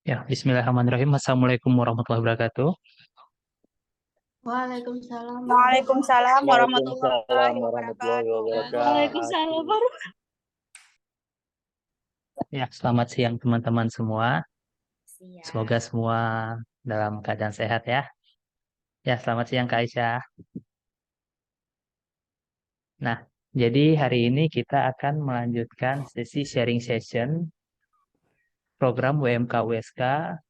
Ya, Bismillahirrahmanirrahim. Assalamualaikum warahmatullahi wabarakatuh. Waalaikumsalam Waalaikumsalam Waalaikumsalam warahmatullahi warahmatullahi wabarakatuh. wabarakatuh. Ya, selamat siang teman-teman semua. Semoga Siap. semua dalam keadaan sehat ya. Ya, selamat siang Kak Aisyah. Nah, jadi hari ini kita akan melanjutkan sesi sharing session program WMK USK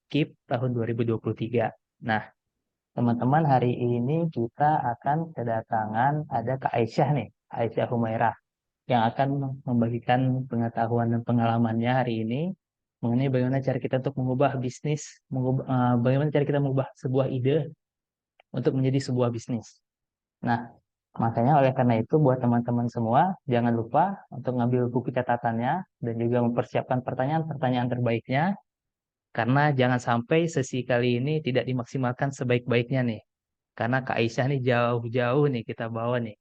KIP tahun 2023. Nah, teman-teman hari ini kita akan kedatangan ada Kak Aisyah nih, Aisyah Humairah, yang akan membagikan pengetahuan dan pengalamannya hari ini mengenai bagaimana cara kita untuk mengubah bisnis, bagaimana cara kita mengubah sebuah ide untuk menjadi sebuah bisnis. Nah, makanya oleh karena itu buat teman-teman semua, jangan lupa untuk ngambil buku catatannya dan juga mempersiapkan pertanyaan-pertanyaan terbaiknya, karena jangan sampai sesi kali ini tidak dimaksimalkan sebaik-baiknya nih. Karena Kak Aisyah nih jauh-jauh nih kita bawa nih.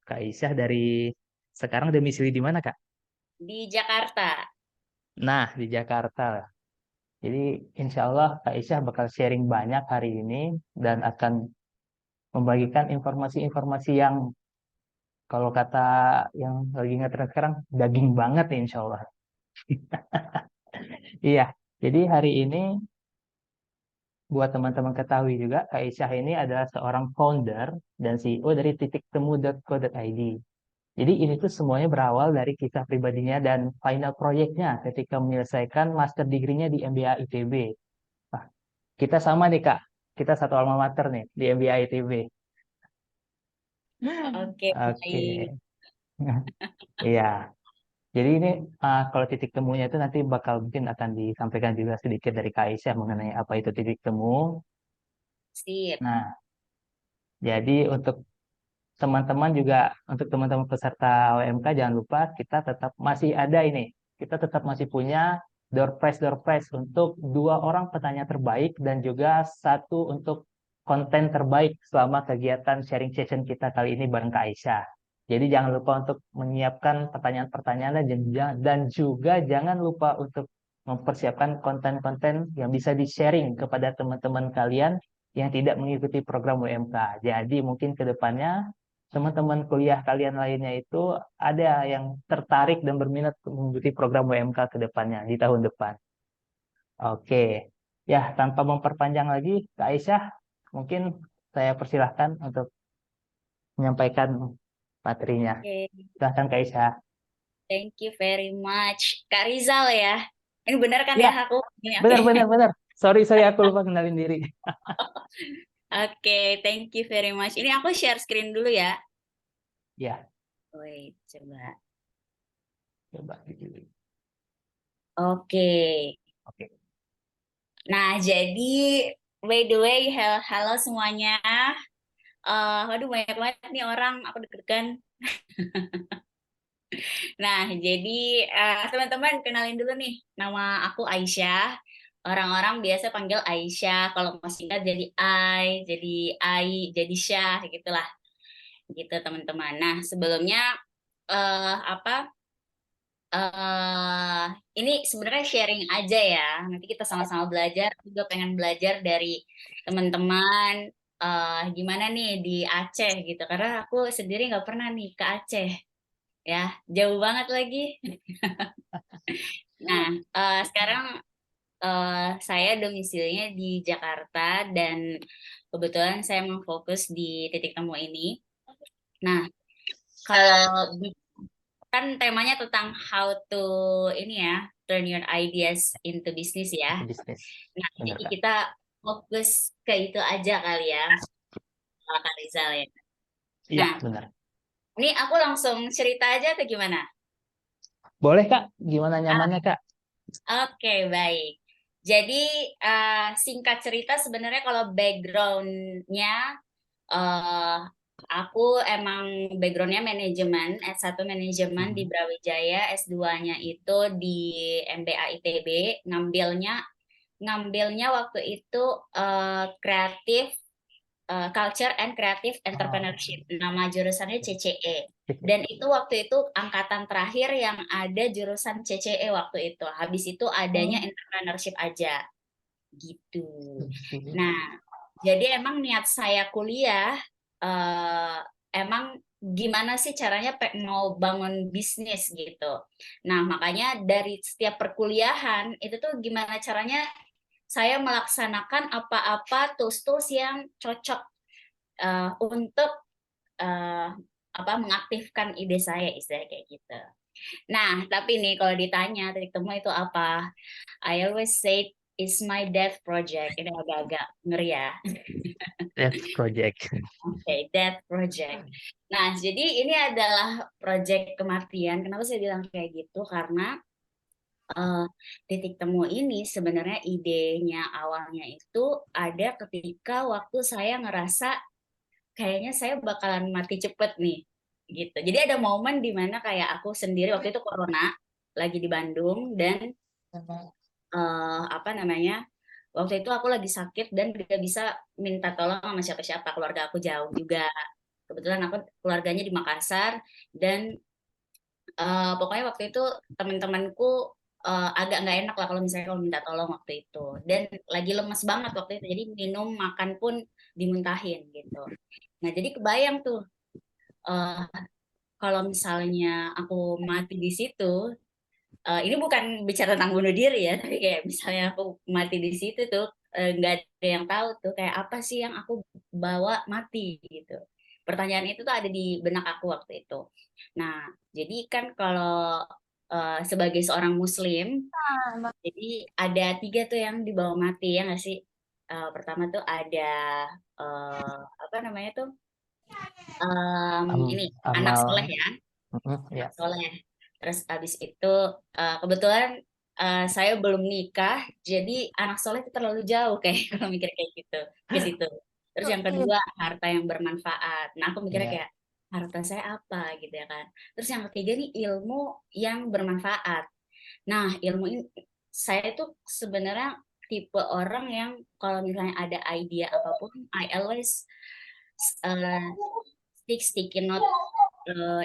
Kak Aisyah dari sekarang domisili di mana, Kak? Di Jakarta. Nah, di Jakarta. Jadi insya Allah Kak Aisyah bakal sharing banyak hari ini dan akan membagikan informasi-informasi yang kalau kata yang lagi ngetren sekarang daging banget nih insya Allah. Iya, jadi hari ini buat teman-teman ketahui juga Kak Aisyah ini adalah seorang founder dan CEO dari titiktemu.co.id. Jadi ini tuh semuanya berawal dari kisah pribadinya dan final proyeknya ketika menyelesaikan master degree-nya di MBA ITB. Nah, kita sama nih Kak, kita satu alma mater nih di MBA ITB. Oke, Oke, baik. iya. Jadi ini kalau titik temunya itu nanti bakal mungkin akan disampaikan juga sedikit dari Kak Aisyah mengenai apa itu titik temu. Sip. Nah, jadi teman-teman juga untuk teman-teman peserta OMK jangan lupa kita tetap masih ada ini. Kita tetap masih punya door prize untuk dua orang petanya terbaik dan juga satu untuk konten terbaik selama kegiatan sharing session kita kali ini bareng Kak Aisyah. Jadi jangan lupa untuk menyiapkan pertanyaan-pertanyaan dan juga jangan lupa untuk mempersiapkan konten-konten yang bisa di-sharing kepada teman-teman kalian yang tidak mengikuti program WMK. Jadi mungkin ke depannya teman-teman kuliah kalian lainnya itu ada yang tertarik dan berminat untuk mengikuti program WMK ke depannya di tahun depan. Oke, ya tanpa memperpanjang lagi, Kak Aisyah, mungkin saya persilahkan untuk menyampaikan materinya. Oke, Silahkan Kak Aisyah. thank you very much. Kak Rizal ya. Ini benar kan Ya, ya aku? Ini oke. benar. Sorry, aku lupa kenalin diri. Oke, thank you very much. Ini aku share screen dulu ya. Ya, Wait, coba. coba dipilih. Oke. Oke. Nah, jadi by the way, halo semuanya. Waduh banyak banget nih orang, aku deg-degan. Nah, jadi teman-teman kenalin dulu nih, nama aku Aisyah. Orang-orang biasa panggil Aisyah, kalau mau singkat jadi jadi Syah, gitulah, gitu teman-teman. Nah, sebelumnya apa? eh ini sebenarnya sharing aja ya. Nanti kita sama-sama belajar. Aku juga pengen belajar dari teman-teman. Gimana nih di Aceh gitu. Karena aku sendiri nggak pernah nih ke Aceh, ya jauh banget lagi. Nah, sekarang saya domisilinya di Jakarta dan kebetulan saya mau fokus di titik temu ini. Nah, kalau kan temanya tentang how to ini ya, turn your ideas into business ya. Itu bisnis. Nah, Benar, jadi Kak. kita fokus ke itu aja kali ya, Kak Rizal ya. Iya, Nah, benar. ini aku langsung cerita aja atau gimana? Boleh, Kak? Gimana nyamannya, Kak? Oke, baik. Jadi singkat cerita sebenarnya kalau backgroundnya eh aku emang backgroundnya manajemen, S1 manajemen di Mhm. Brawijaya, S2-nya itu di MBA ITB, ngambilnya ngambilnya waktu itu kreatif Culture and Creative Entrepreneurship. Nama jurusannya CCE. Dan itu waktu itu angkatan terakhir yang ada jurusan CCE waktu itu. Habis itu adanya entrepreneurship aja. Gitu. Nah, jadi emang niat saya kuliah emang gimana sih caranya mau bangun bisnis gitu. Nah, makanya dari setiap perkuliahan itu tuh gimana caranya saya melaksanakan apa-apa tools-tools yang cocok untuk uh, mengaktifkan ide saya, istilahnya kayak gitu. Nah, tapi nih kalau ditanya titik temu itu apa, I always say it's my death project. Ini agak-agak ngeri ya. That's project. Oke, death project. Nah, jadi ini adalah project kematian. Kenapa saya bilang kayak gitu? Karena titik temu ini sebenarnya idenya awalnya itu ada ketika waktu saya ngerasa kayaknya saya bakalan mati cepet nih gitu. Jadi ada momen di mana kayak aku sendiri waktu itu corona lagi di Bandung dan apa namanya waktu itu aku lagi sakit dan gak bisa minta tolong sama siapa-siapa, keluarga aku jauh juga. Kebetulan aku keluarganya di Makassar dan pokoknya waktu itu teman-temanku agak nggak enak lah kalau misalnya kalau minta tolong waktu itu dan lagi lemes banget waktu itu jadi minum makan pun dimuntahin gitu. Nah jadi kebayang tuh eh, kalau misalnya aku mati di situ, ini bukan bicara tentang bunuh diri ya, tapi kayak misalnya aku mati di situ tuh nggak ada yang tahu tuh kayak apa sih yang aku bawa mati gitu. Pertanyaan itu tuh ada di benak aku waktu itu. Nah, jadi kan kalau sebagai seorang Muslim, jadi ada tiga tuh yang dibawa mati ya nggak sih? Pertama tuh ada apa namanya tuh? Ini anak Amal. soleh ya, Ya. anak soleh. Terus abis itu kebetulan saya belum nikah, jadi anak soleh itu terlalu jauh kayak kalau mikir kayak gitu ke situ. Terus yang kedua harta yang bermanfaat. Nah aku mikirnya Ya. kayak harta saya apa gitu ya kan. Terus yang ketiga nih ilmu yang bermanfaat. Nah ilmu ini saya tuh sebenarnya tipe orang yang kalau misalnya ada ide apapun, I always uh, sticky note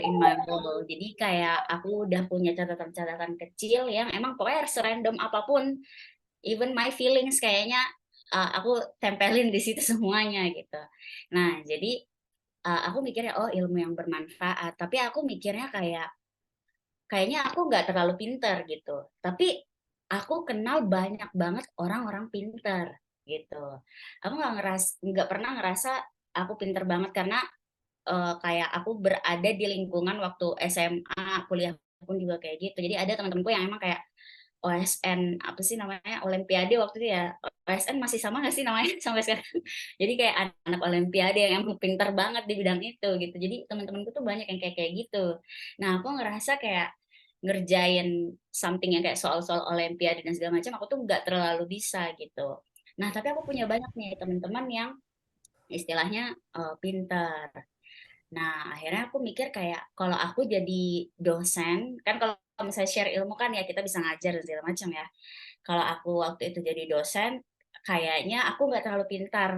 in my wall. Jadi kayak aku udah punya catatan-catatan kecil yang emang pokoknya serandom apapun, even my feelings kayaknya aku tempelin di situ semuanya gitu. Nah, jadi aku mikirnya oh ilmu yang bermanfaat, tapi aku mikirnya kayaknya aku nggak terlalu pintar gitu. Tapi aku kenal banyak banget orang-orang pintar gitu. Aku nggak pernah ngerasa aku pintar banget karena kayak aku berada di lingkungan waktu SMA, kuliah pun juga kayak gitu. Jadi ada teman-temanku yang emang kayak OSN apa sih namanya Olimpiade waktu itu ya. OSN masih sama nggak sih namanya sampai sekarang? Jadi kayak anak Olimpiade yang emang pintar banget di bidang itu gitu. Jadi teman-temanku tuh banyak yang kayak kayak gitu. Nah aku ngerasa kayak ngerjain something yang kayak soal-soal Olimpiade dan segala macam aku tuh nggak terlalu bisa gitu. Nah tapi aku punya banyak nih teman-teman yang istilahnya pintar. Nah, akhirnya aku mikir kayak kalau aku jadi dosen, kan kalau misalnya share ilmu kan ya kita bisa ngajar dan segala macam ya. Kalau aku waktu itu jadi dosen, kayaknya aku nggak terlalu pintar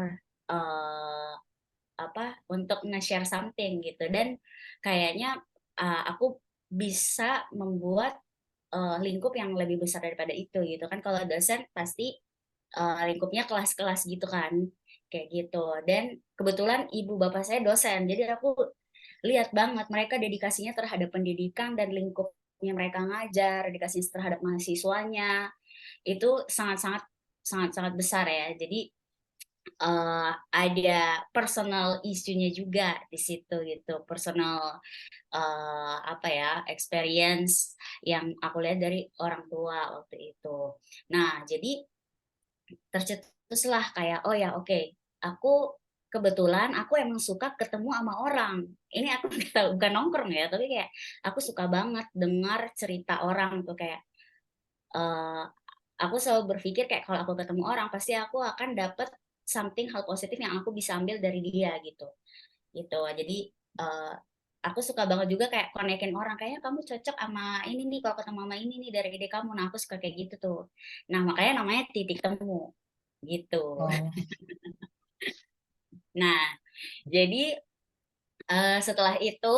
eh, untuk nge-share something gitu. Dan kayaknya aku bisa membuat lingkup yang lebih besar daripada itu gitu kan. Kalau dosen pasti lingkupnya kelas-kelas gitu kan kayak gitu dan kebetulan ibu bapak saya dosen jadi aku lihat banget mereka dedikasinya terhadap pendidikan dan lingkupnya mereka ngajar dedikasinya terhadap mahasiswanya itu sangat-sangat sangat-sangat besar ya jadi ada personal isunya juga di situ gitu personal experience yang aku lihat dari orang tua waktu itu nah jadi tercetuslah kayak oh ya oke aku kebetulan aku emang suka ketemu sama orang ini aku bukan nongkrong ya tapi kayak aku suka banget dengar cerita orang tuh kayak eh, aku selalu berpikir kayak kalau aku ketemu orang pasti aku akan dapet something hal positif yang aku bisa ambil dari dia gitu gitu jadi eh, aku suka banget juga kayak konekin orang, kayaknya kamu cocok sama ini nih, kalau ketemu sama ini nih dari ide kamu. Nah, aku suka kayak gitu tuh. Nah, makanya namanya titik temu gitu. Oh, Nah, jadi setelah itu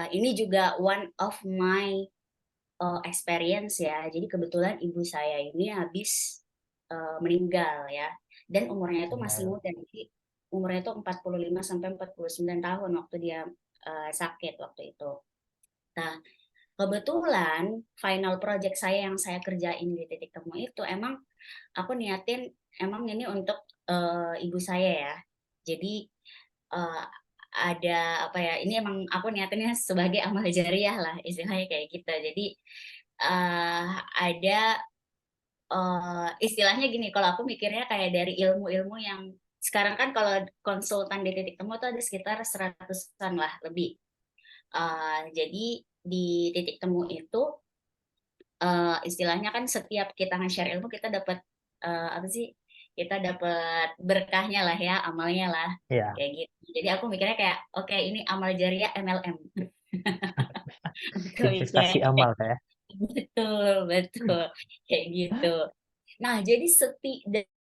ini juga one of my experience ya. Jadi kebetulan ibu saya ini habis meninggal ya. Dan umurnya itu masih tinggal. muda. Jadi umurnya itu 45 sampai 49 tahun waktu dia sakit waktu itu. Nah, kebetulan final project saya yang saya kerjain di titik temu itu emang aku niatin emang ini untuk ibu saya ya. Jadi eh, ada apa ya? Ini emang aku niatinnya sebagai amal jariah lah istilahnya kayak gitu. Jadi ada istilahnya gini. Kalau aku mikirnya kayak dari ilmu-ilmu yang sekarang kan kalau konsultan di titik temu tuh ada sekitar 100-an lah lebih. Jadi di titik temu itu istilahnya kan setiap kita nge-share ilmu kita dapat apa sih? Kita dapat berkahnya lah ya, amalnya lah Ya, kayak gitu. Jadi aku mikirnya kayak oke ini amal jariah MLM. Aku mikirnya investasi kayak amal kayak. betul, betul kayak gitu. Nah, jadi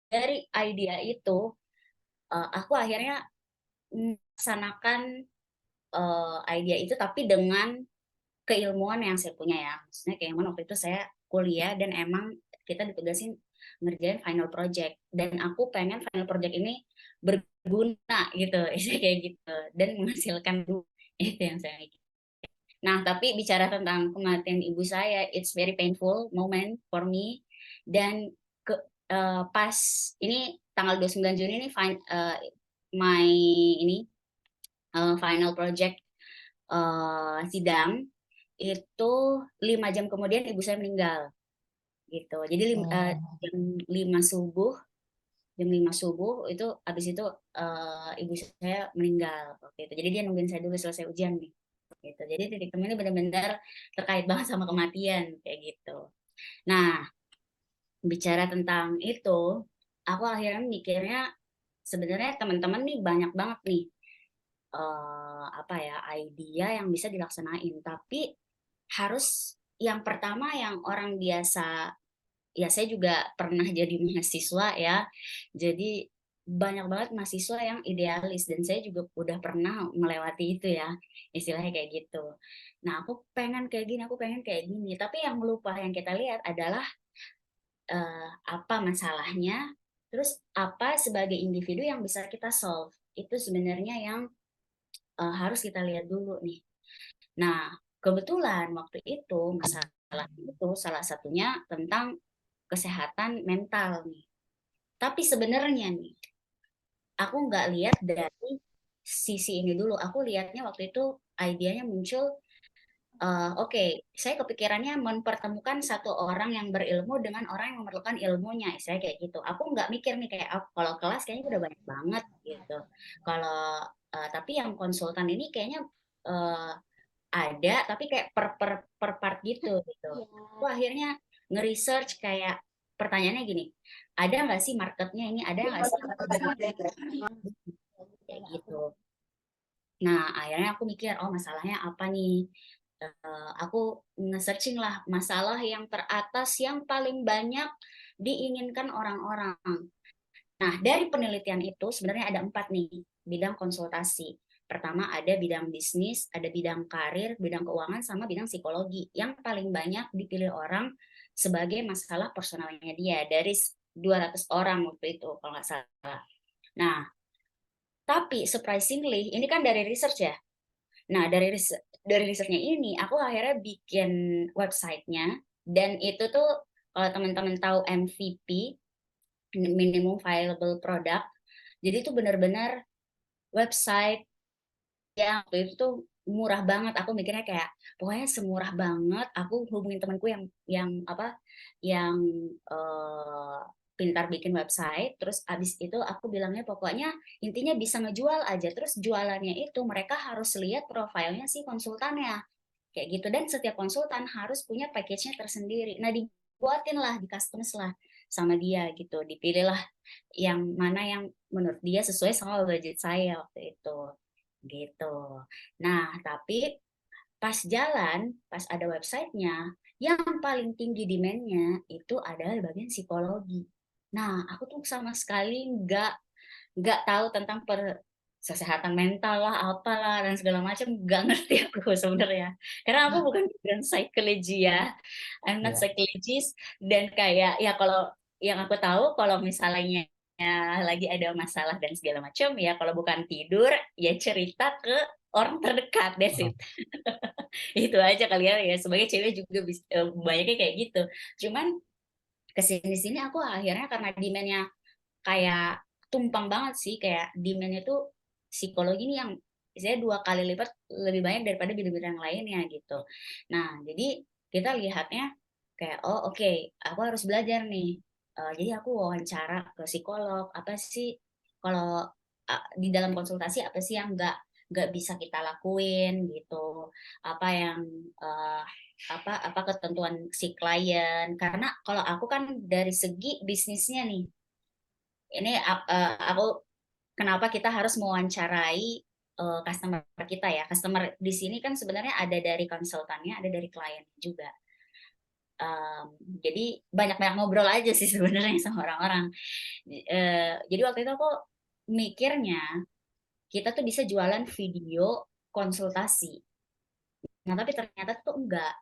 dari idea itu aku akhirnya melaksanakan idea itu tapi dengan keilmuan yang saya punya ya. Maksudnya kayak gimana waktu itu saya kuliah dan emang kita ditugasin ngerjain final project dan aku pengen final project ini berguna gitu, kayak gitu dan menghasilkan duit. Itu yang saya mikir. Nah, tapi bicara tentang kematian ibu saya, it's very painful moment for me dan ke, pas ini tanggal 29 Juni ini my ini final project sidang itu 5 jam kemudian ibu saya meninggal gitu. Jadi Oh, jam 5 subuh, jam 5 subuh itu habis itu ibu saya meninggal waktu itu. Jadi dia nungguin saya dulu selesai ujian nih. Gitu. Jadi titik temu ini benar-benar terkait banget sama kematian kayak gitu. Nah, bicara tentang itu, aku akhirnya mikirnya sebenarnya teman-teman nih banyak banget nih apa ya idea yang bisa dilaksanain, tapi harus yang pertama yang orang biasa ya saya juga pernah jadi mahasiswa ya. Jadi banyak banget mahasiswa yang idealis dan saya juga udah pernah melewati itu ya. Istilahnya kayak gitu. Nah, aku pengen kayak gini, aku pengen kayak gini. Tapi yang lupa yang kita lihat adalah apa masalahnya, terus apa sebagai individu yang bisa kita solve. Itu sebenarnya yang harus kita lihat dulu nih. Nah, kebetulan waktu itu masalah itu salah satunya tentang kesehatan mental nih. Tapi sebenarnya nih, aku nggak lihat dari sisi ini dulu. Aku lihatnya waktu itu idenya muncul, oke, saya kepikirannya mempertemukan satu orang yang berilmu dengan orang yang memerlukan ilmunya. Saya kayak gitu. Aku nggak mikir nih kayak oh, kalau kelas kayaknya udah banyak banget gitu. Kalau tapi yang konsultan ini kayaknya eh, ada tapi kayak per part gitu gitu. Aku akhirnya nge-research kayak pertanyaannya gini, ada nggak sih marketnya ini, ada nggak sih kayak gitu. Nah, akhirnya aku mikir, oh masalahnya apa nih? Aku nge-searching lah masalah yang teratas yang paling banyak diinginkan orang-orang. Nah, dari penelitian itu sebenarnya ada 4 nih bidang konsultasi. Pertama ada bidang bisnis, ada bidang karir, bidang keuangan, sama bidang psikologi. Yang paling banyak dipilih orang sebagai masalah personalnya dia dari 200 orang waktu itu kalau nggak salah. Nah, tapi surprisingly ini kan dari research ya. Nah, dari researchnya ini aku akhirnya bikin websitenya dan itu tuh kalau teman-teman tahu MVP, minimum viable product. Jadi itu benar-benar website yang waktu itu tuh murah banget. Aku mikirnya kayak pokoknya semurah banget. Aku hubungin temanku yang apa yang eh, pintar bikin website. Terus abis itu aku bilangnya pokoknya intinya bisa ngejual aja. Terus jualannya itu mereka harus lihat profilnya si konsultannya kayak gitu. Dan setiap konsultan harus punya package-nya tersendiri. Nah dibuatin lah, di customize lah sama dia gitu. Dipilihlah yang mana yang menurut dia sesuai sama budget saya waktu itu. gitu. Nah, tapi pas jalan, pas ada websitenya, yang paling tinggi demand-nya itu adalah bagian psikologi. Nah, aku tuh sama sekali nggak tahu tentang kesehatan mental lah, apalah dan segala macam, nggak ngerti aku sebenarnya. Karena aku bukan background psychology ya, I'm not Ya, psychologist, dan kayak ya kalau yang aku tahu kalau misalnya lagi ada masalah dan segala macam ya kalau bukan tidur ya cerita ke orang terdekat, that's oh, it. Itu aja kali ya, ya sebagai cewek juga banyaknya kayak gitu. Cuman kesini-sini aku akhirnya karena demandnya kayak tumpang banget sih, kayak demandnya tuh psikologi ini yang saya 2 kali lipat lebih banyak daripada bidang-bidang lainnya gitu. Nah, jadi kita lihatnya kayak oh oke, aku harus belajar nih. Jadi aku wawancara ke psikolog, apa sih kalau di dalam konsultasi apa sih yang nggak bisa kita lakuin gitu, apa yang eh, apa ketentuan si klien, karena kalau aku kan dari segi bisnisnya nih, ini aku kenapa kita harus mewawancarai customer kita ya. Customer di sini kan sebenarnya ada dari konsultannya, ada dari klien juga. Jadi banyak-banyak ngobrol aja sih sebenarnya sama orang-orang. Jadi waktu itu aku mikirnya kita tuh bisa jualan video konsultasi. Nah, tapi ternyata tuh enggak,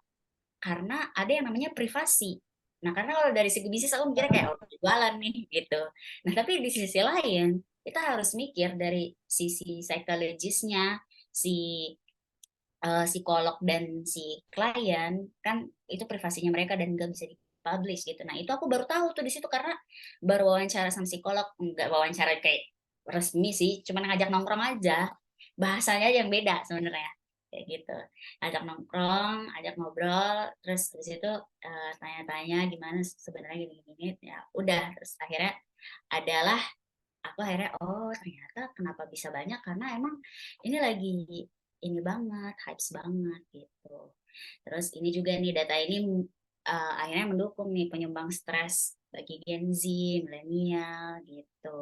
karena ada yang namanya privasi. Nah, karena kalau dari segi bisnis aku mikirnya kayak oh, jualan nih gitu. Nah, tapi di sisi lain kita harus mikir dari sisi psikologisnya, si psikolog dan si klien, kan itu privasinya mereka dan nggak bisa dipublish gitu. Nah, itu aku baru tahu tuh di situ karena baru wawancara sama psikolog, nggak wawancara kayak resmi sih, cuma ngajak nongkrong aja. Bahasanya aja yang beda sebenarnya. Kayak gitu. Ajak nongkrong, ajak ngobrol, terus di situ tanya-tanya gimana sebenarnya gini-gini. Ya udah, terus akhirnya adalah aku akhirnya oh ternyata kenapa bisa banyak karena emang ini lagi ini banget, hype banget gitu. Terus ini juga nih data ini akhirnya mendukung nih penyumbang stres bagi Gen Z, milenial gitu.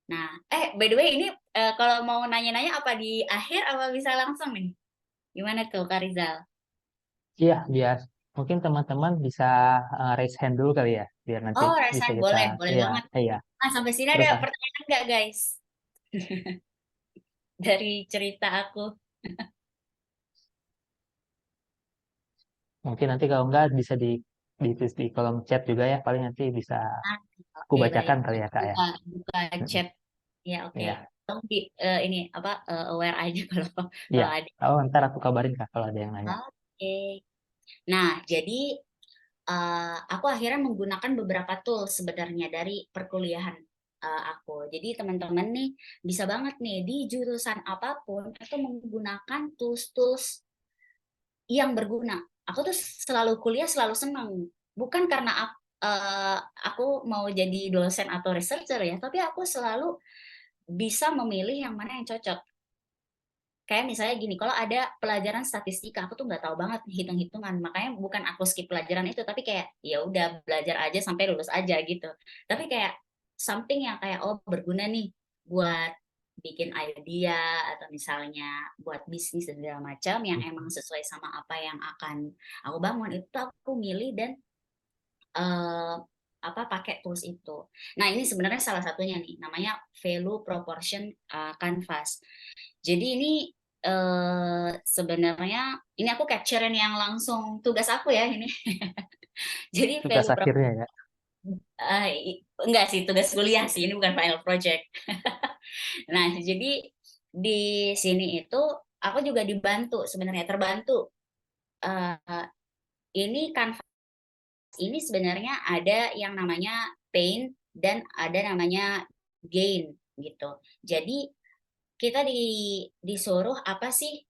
Nah, by the way ini kalau mau nanya-nanya apa di akhir apa bisa langsung nih? Gimana tuh Kak Rizal? iya, bias. Mungkin teman-teman bisa raise hand dulu kali ya, biar nanti Oh, bisa Resan kita, boleh, boleh iya, banget. iya. Ah, sampai sini Terus ada pertanyaan nggak guys? Dari cerita aku. mungkin nanti kalau enggak bisa ditulis di kolom chat juga ya, paling nanti bisa Ah, aku oke, baik. bacakan kali ya Kak ya. Buka Mm-mm. chat. Ya, oke. Iya, Tolong di ini apa aware aja kalau iya. kalau ada. Oh, ntar aku kabarin Kak kalau ada yang nanya. Oke. Nah, jadi aku akhirnya menggunakan beberapa tools sebenarnya dari perkuliahan aku. Jadi teman-teman nih bisa banget nih di jurusan apapun itu menggunakan tools-tools yang berguna. Aku tuh selalu kuliah selalu senang. Bukan karena aku mau jadi dosen atau researcher ya, tapi aku selalu bisa memilih yang mana yang cocok. Kayak misalnya gini, kalau ada pelajaran statistika, aku tuh nggak tahu banget hitung-hitungan, makanya bukan aku skip pelajaran itu, tapi kayak ya udah belajar aja sampai lulus aja gitu. Tapi kayak something yang kayak oh berguna nih buat bikin idea atau misalnya buat bisnis dan segala macam yang emang sesuai sama apa yang akan aku bangun itu aku milih dan eh, apa pakai tools itu. Nah ini sebenarnya salah satunya nih namanya value proportion canvas. Jadi ini sebenarnya ini aku capturein yang langsung tugas aku ya ini. Jadi Tugas value akhirnya ya. enggak sih tugas kuliah sih ini bukan final project. Nah jadi di sini itu aku juga dibantu sebenarnya terbantu. Eh, ini kan ini sebenarnya ada yang namanya pain dan ada namanya gain gitu. Jadi kita disuruh apa sih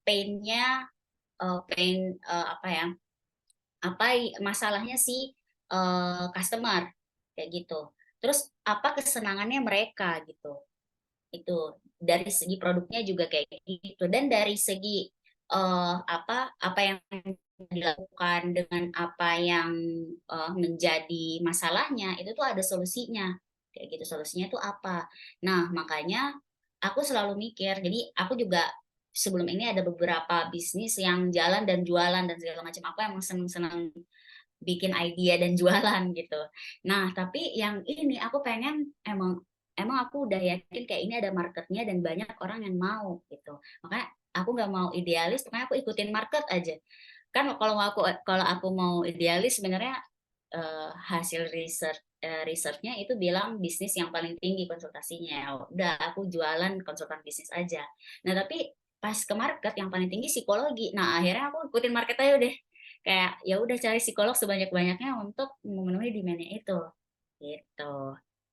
pain-nya, pain apa ya? Apa masalahnya si customer kayak gitu. Terus apa kesenangannya mereka gitu. Itu dari segi produknya juga kayak gitu dan dari segi apa yang dilakukan dengan apa yang menjadi masalahnya itu tuh ada solusinya kayak gitu, solusinya tuh apa. Nah makanya aku selalu mikir. Jadi aku juga sebelum ini ada beberapa bisnis yang jalan dan jualan dan segala macam. Aku emang seneng-seneng bikin idea dan jualan gitu. Nah, tapi yang ini aku pengen emang emang aku udah yakin kayak ini ada marketnya dan banyak orang yang mau gitu. Makanya aku nggak mau idealis, makanya aku ikutin market aja. Kan kalau aku mau idealis sebenarnya hasil researchnya itu bilang bisnis yang paling tinggi konsultasinya. Ya udah aku jualan konsultan bisnis aja. Nah, tapi pas ke market yang paling tinggi psikologi. Nah, akhirnya aku ikutin market aja deh. Kayak ya udah cari psikolog sebanyak-banyaknya untuk memenuhi demand-nya itu. Gitu.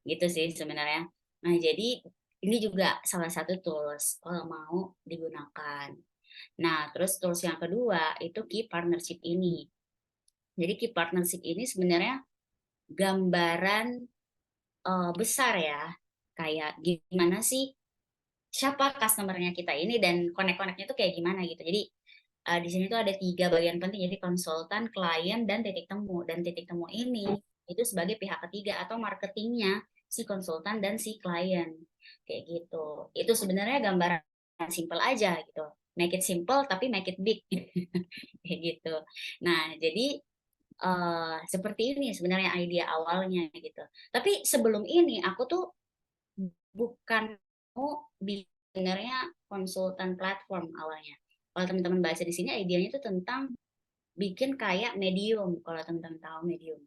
Gitu sih sebenarnya. Nah, jadi ini juga salah satu tools kalau mau digunakan. Nah, terus tools yang kedua itu key partnership ini. Jadi key partnership ini sebenarnya gambaran besar ya. Kayak gimana sih siapa customernya kita ini dan connect-connectnya itu kayak gimana gitu. Jadi di sini tuh ada 3 bagian penting. Jadi konsultan, klien, dan titik temu. Dan titik temu ini itu sebagai pihak ketiga atau marketingnya si konsultan dan si klien. Kayak gitu. Itu sebenarnya gambaran simple aja gitu. Make it simple tapi make it big. Kayak gitu. Nah, jadi seperti ini sebenarnya ide awalnya gitu. Tapi sebelum ini aku tuh bukan mau sebenarnya konsultan platform awalnya. Kalau teman-teman baca di sini idenya itu tentang bikin kayak Medium. Kalau teman-teman tahu Medium,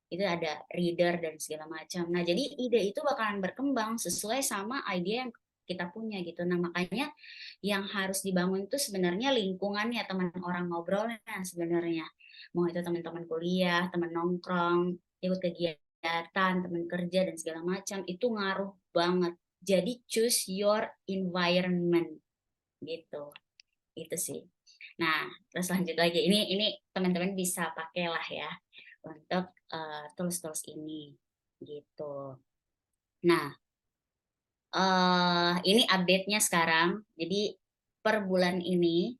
itu ada reader dan segala macam. Nah, jadi ide itu bakalan berkembang sesuai sama ide yang kita punya gitu. Nah, makanya yang harus dibangun itu sebenarnya lingkungannya, teman orang ngobrolnya sebenarnya. Mau itu teman-teman kuliah, teman nongkrong, ikut kegiatan, teman kerja dan segala macam itu ngaruh banget. Jadi choose your environment gitu. Itu sih. Nah, terus lanjut lagi. Ini teman-teman bisa pakailah ya untuk tools-tools ini gitu. Nah, ini update-nya sekarang. Jadi per bulan ini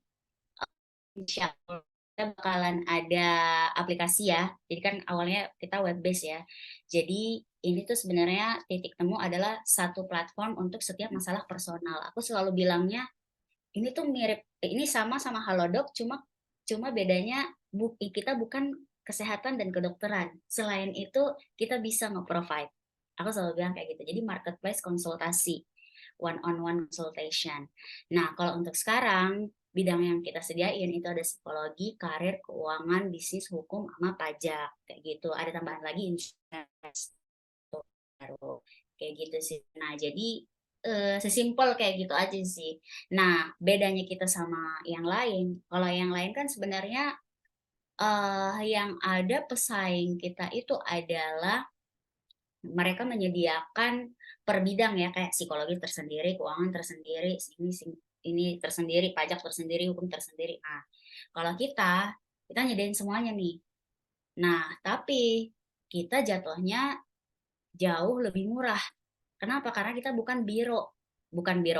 insya Allah kita bakalan ada aplikasi ya. Jadi kan awalnya kita web base ya. Jadi ini tuh sebenarnya titik temu adalah satu platform untuk setiap masalah personal. Aku selalu bilangnya ini tuh mirip, ini sama Halodoc, cuma cuma bedanya kita bukan kesehatan dan kedokteran. Selain itu kita bisa nge-provide. Aku selalu bilang kayak gitu. Jadi marketplace konsultasi, one on one consultation. Nah, kalau untuk sekarang bidang yang kita sediain itu ada psikologi, karir, keuangan, bisnis, hukum, sama pajak kayak gitu. Ada tambahan lagi insurance baru kayak gitu sih. Nah, jadi sesimpel kayak gitu aja sih. Nah, bedanya kita sama yang lain, kalau yang lain kan sebenarnya yang ada pesaing kita itu adalah mereka menyediakan per bidang ya, kayak psikologi tersendiri, keuangan tersendiri, ini tersendiri, pajak tersendiri, hukum tersendiri. Nah, kalau kita nyediain semuanya nih. Nah, tapi kita jatuhnya jauh lebih murah. Kenapa? Karena kita bukan biro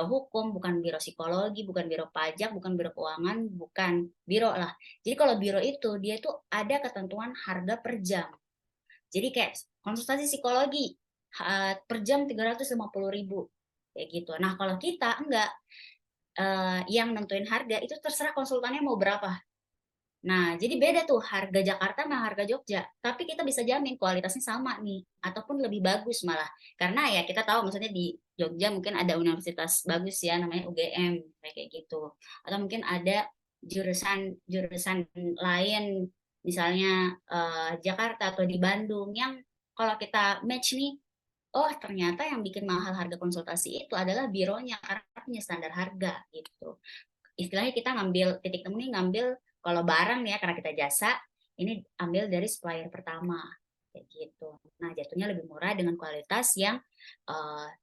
hukum, bukan biro psikologi, bukan biro pajak, bukan biro keuangan, bukan biro lah. Jadi kalau biro itu dia tuh ada ketentuan harga per jam. Jadi kayak konsultasi psikologi per jam 350.000 kayak gitu. Nah, kalau kita enggak, yang nentuin harga itu terserah konsultannya mau berapa. Nah, jadi beda tuh harga Jakarta sama harga Jogja. Tapi kita bisa jamin kualitasnya sama nih, ataupun lebih bagus malah. Karena ya kita tahu maksudnya di Jogja mungkin ada universitas bagus ya, namanya UGM, kayak gitu. Atau mungkin ada jurusan-jurusan lain, misalnya Jakarta atau di Bandung, yang kalau kita match nih, oh ternyata yang bikin mahal harga konsultasi itu adalah bironya, karena punya standar harga gitu. Istilahnya kita ngambil titik temu nih, ngambil kalau barang ya karena kita jasa ini ambil dari supplier pertama kayak gitu. Nah, jatuhnya lebih murah dengan kualitas yang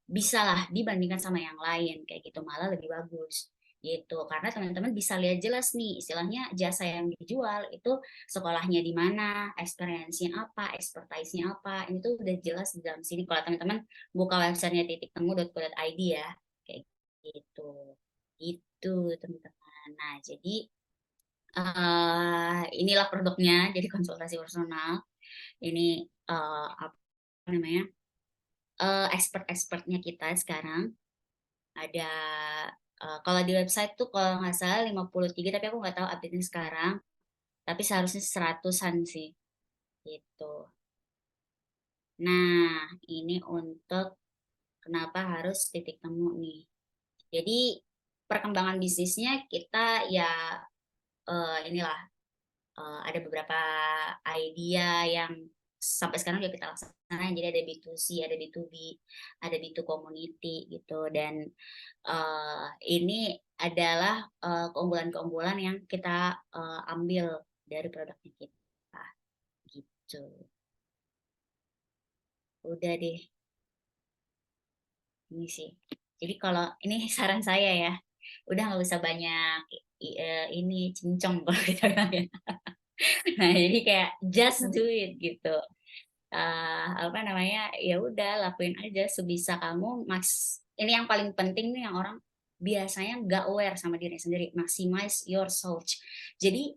bisa lah dibandingkan sama yang lain kayak gitu, malah lebih bagus gitu. Karena teman-teman bisa lihat jelas nih istilahnya jasa yang dijual itu sekolahnya di mana, experience-nya apa, expertise-nya apa. Ini tuh udah jelas di dalam sini kalau teman-teman buka websitenya titiktemu.co.id ya kayak gitu. Itu teman-teman. Nah, jadi inilah produknya. Jadi konsultasi personal. Ini apa namanya expert-expertnya kita sekarang. Ada kalau di website tuh kalau nggak salah 53, tapi aku nggak tahu update-nya sekarang. Tapi seharusnya 100-an sih gitu. Nah, ini untuk kenapa harus titik temu nih. Jadi perkembangan bisnisnya kita ya inilah ada beberapa idea yang sampai sekarang juga kita laksanakan. Jadi ada B2C, ada B2B, ada B2 community gitu. Dan ini adalah keunggulan-keunggulan yang kita ambil dari produknya kita gitu. Udah deh, ini sih. Jadi kalau ini saran saya ya, udah nggak usah banyak ini cincong kalau kita bilang ya. Nah, jadi kayak just do it gitu. Apa namanya? Ya udah lakuin aja sebisa kamu. Ini yang paling penting nih yang orang biasanya nggak aware sama diri sendiri. Maximize your search. Jadi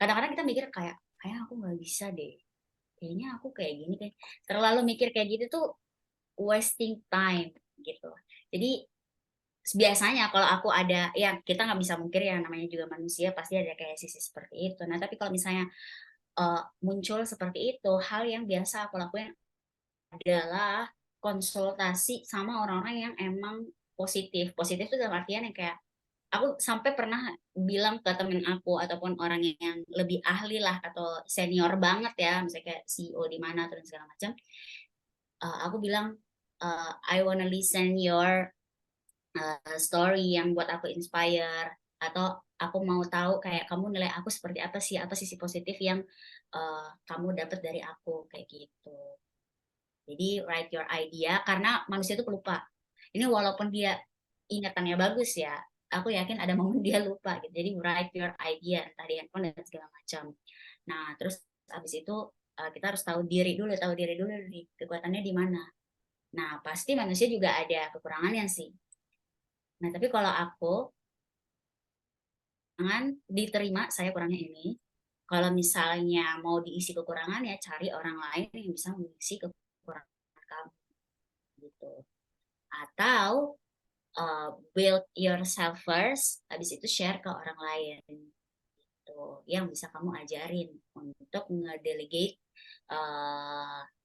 kadang-kadang kita mikir kayak aku nggak bisa deh. Kayaknya aku kayak gini kayak terlalu mikir kayak gitu tuh wasting time gitu. Jadi biasanya kalau aku ada ya kita nggak bisa mungkir ya namanya juga manusia pasti ada kayak sisi seperti itu. Nah tapi kalau misalnya muncul seperti itu, hal yang biasa aku lakuin adalah konsultasi sama orang-orang yang emang positif. Positif itu dalam artian yang kayak aku sampai pernah bilang ke temen aku ataupun orang yang lebih ahli lah atau senior banget ya, misalnya kayak CEO di mana terus segala macam. Aku bilang I wanna listen your story yang buat aku inspire atau aku mau tahu kayak kamu nilai aku seperti apa sisi positif yang kamu dapat dari aku kayak gitu. Jadi write your idea karena manusia itu pelupa. Ini walaupun dia ingatannya bagus ya, aku yakin ada momen dia lupa gitu. Jadi write your idea entah di handphone dan segala macam. Nah, terus habis itu kita harus tahu diri dulu nih, kekuatannya di mana. Nah, pasti manusia juga ada kekurangannya sih. Nah, tapi kalau aku jangan diterima saya kurangnya ini. Kalau misalnya mau diisi kekurangan ya cari orang lain yang bisa mengisi kekurangan kamu gitu. Atau build yourself first, habis itu share ke orang lain gitu, yang bisa kamu ajarin untuk ngedelegate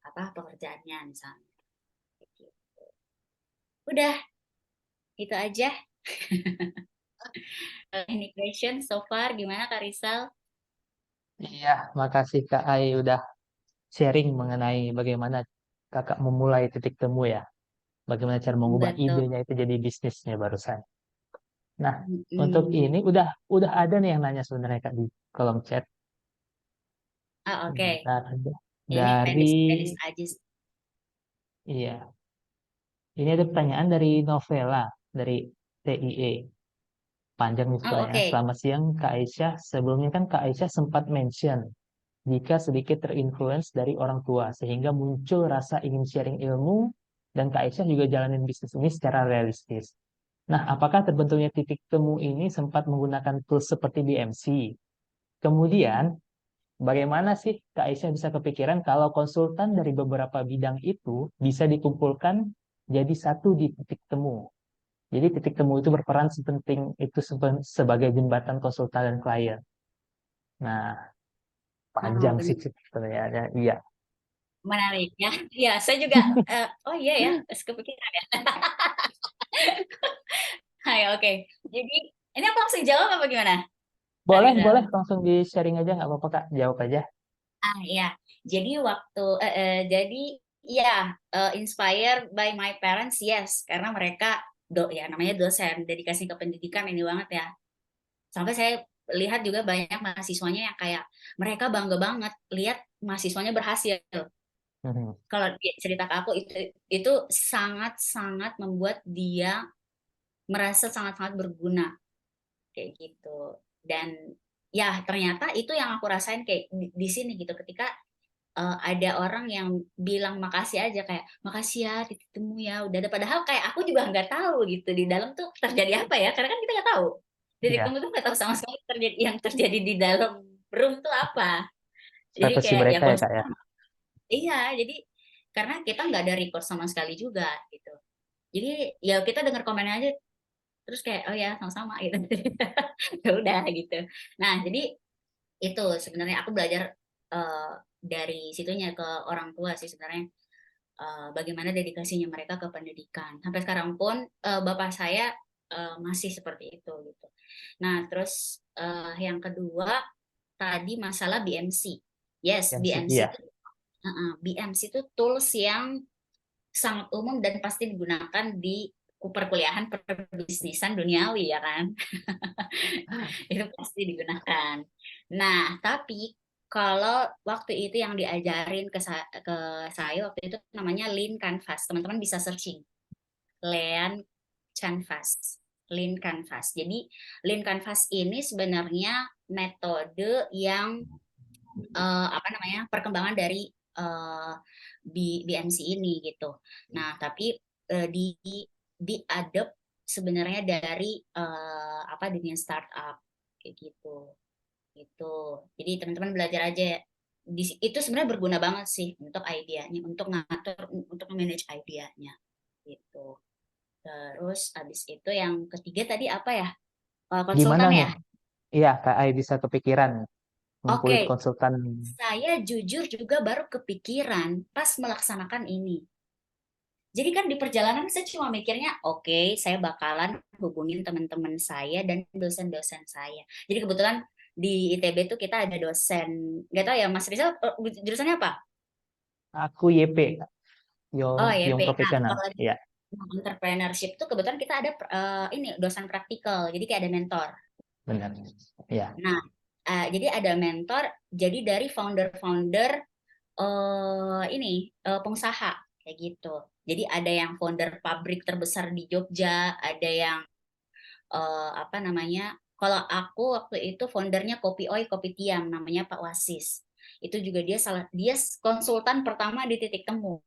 apa pekerjaannya misalnya. Gitu. Udah, itu aja. Any question so far? Gimana Kak Rizal? Iya, makasih Kak Ai udah sharing mengenai bagaimana Kakak memulai titik temu ya. Bagaimana cara mengubah Betul. idenya itu jadi bisnisnya barusan. Nah, untuk ini Mm-mm. udah ada nih yang nanya sebenarnya Kak di kolom chat. Ah, oke. Bentar ada. Ini Dari pendek-pendek aja sih. iya, ini ada pertanyaan dari Novela dari TIE. Panjang nih Oh, soalnya. oke. Selamat siang Kak Aisyah. Sebelumnya kan Kak Aisyah sempat mention jika sedikit terinfluence dari orang tua sehingga muncul rasa ingin sharing ilmu dan Kak Aisyah juga jalanin bisnis ini secara realistis. Nah, apakah terbentuknya titik temu ini sempat menggunakan tools seperti BMC? Kemudian, bagaimana sih Kak Aisyah bisa kepikiran kalau konsultan dari beberapa bidang itu bisa dikumpulkan jadi satu di titik temu? Jadi titik temu itu berperan sepenting itu sebagai jembatan konsultan dan klien. Nah, Oh, panjang sih benar. sebenarnya. Iya. Menarik ya. Ya, saya juga oh iya ya, kepikiran ya. Hai, oke. Jadi, ini aku langsung jawab apa gimana, Kak Boleh, boleh Rizal? langsung di sharing aja nggak apa-apa Kak, jawab aja. Ya. Jadi jadi ya inspired by my parents, yes, karena mereka ya namanya dosen, dedikasi ke pendidikan ini banget ya. Sampai saya lihat juga banyak mahasiswanya yang kayak mereka bangga banget lihat mahasiswanya berhasil. Mhm. Kalau dia cerita ke aku itu sangat-sangat membuat dia merasa sangat-sangat berguna kayak gitu. Dan ya ternyata itu yang aku rasain kayak di sini gitu ketika ada orang yang bilang makasih aja kayak makasih ya titik temu ya udah ada padahal kayak aku juga nggak tahu gitu di dalam tuh terjadi apa ya karena kan kita nggak tahu titik Iya, temu tuh nggak tahu sama sekali yang terjadi di dalam room tuh apa jadi privasi kayak ya mereka ya Kak ya. konsultan iya jadi karena kita nggak ada record sama sekali juga gitu Jadi ya kita dengar komennya aja terus kayak oh ya sama-sama gitu. Ya udah gitu. Nah, jadi itu sebenarnya aku belajar dari situnya ke orang tua sih sebenarnya, bagaimana dedikasinya mereka ke pendidikan. Sampai sekarang pun bapak saya masih seperti itu gitu. Nah, terus yang kedua tadi masalah BMC. Yes, MC, BMC iya. itu BMC itu tools yang sangat umum dan pasti digunakan di perkuliahan perbisnisan duniawi ya kan. Itu pasti digunakan. Nah, tapi kalau waktu itu yang diajarin ke saya waktu itu namanya Lean Canvas. Teman-teman bisa searching. Lean Canvas. Lean Canvas. Jadi Lean Canvas ini sebenarnya metode yang apa namanya perkembangan dari eh, BMC ini gitu. Nah, tapi di diadopt sebenarnya dari apa dunia startup kayak gitu. Gitu. Jadi teman-teman belajar aja ya. Itu sebenarnya berguna banget sih untuk idenya, untuk ngatur, untuk manage idenya gitu. Terus habis itu yang ketiga tadi apa ya? Gimana Konsultan nih? ya. Iya, Kak Ai bisa kepikiran ngumpulin Oke, konsultan. saya jujur juga baru kepikiran pas melaksanakan ini. Jadi kan di perjalanan saya cuma mikirnya, oke, saya bakalan hubungin teman-teman saya dan dosen-dosen saya. Jadi kebetulan di ITB tuh kita ada dosen, nggak tahu ya Mas Rizal, jurusannya apa? Aku YP, Oh ya, Young Nah, Professional. kalau di Iya, entrepreneurship tuh kebetulan kita ada ini dosen praktikal, jadi kayak ada mentor. benar. Iya. Nah, jadi ada mentor, jadi dari founder-founder ini pengusaha kayak gitu. Jadi ada yang founder pabrik terbesar di Jogja, ada yang apa namanya? Kalau aku waktu itu foundernya Kopi Oi, Kopi Tiam, namanya Pak Wasis. Itu juga dia konsultan pertama di Titik Temu.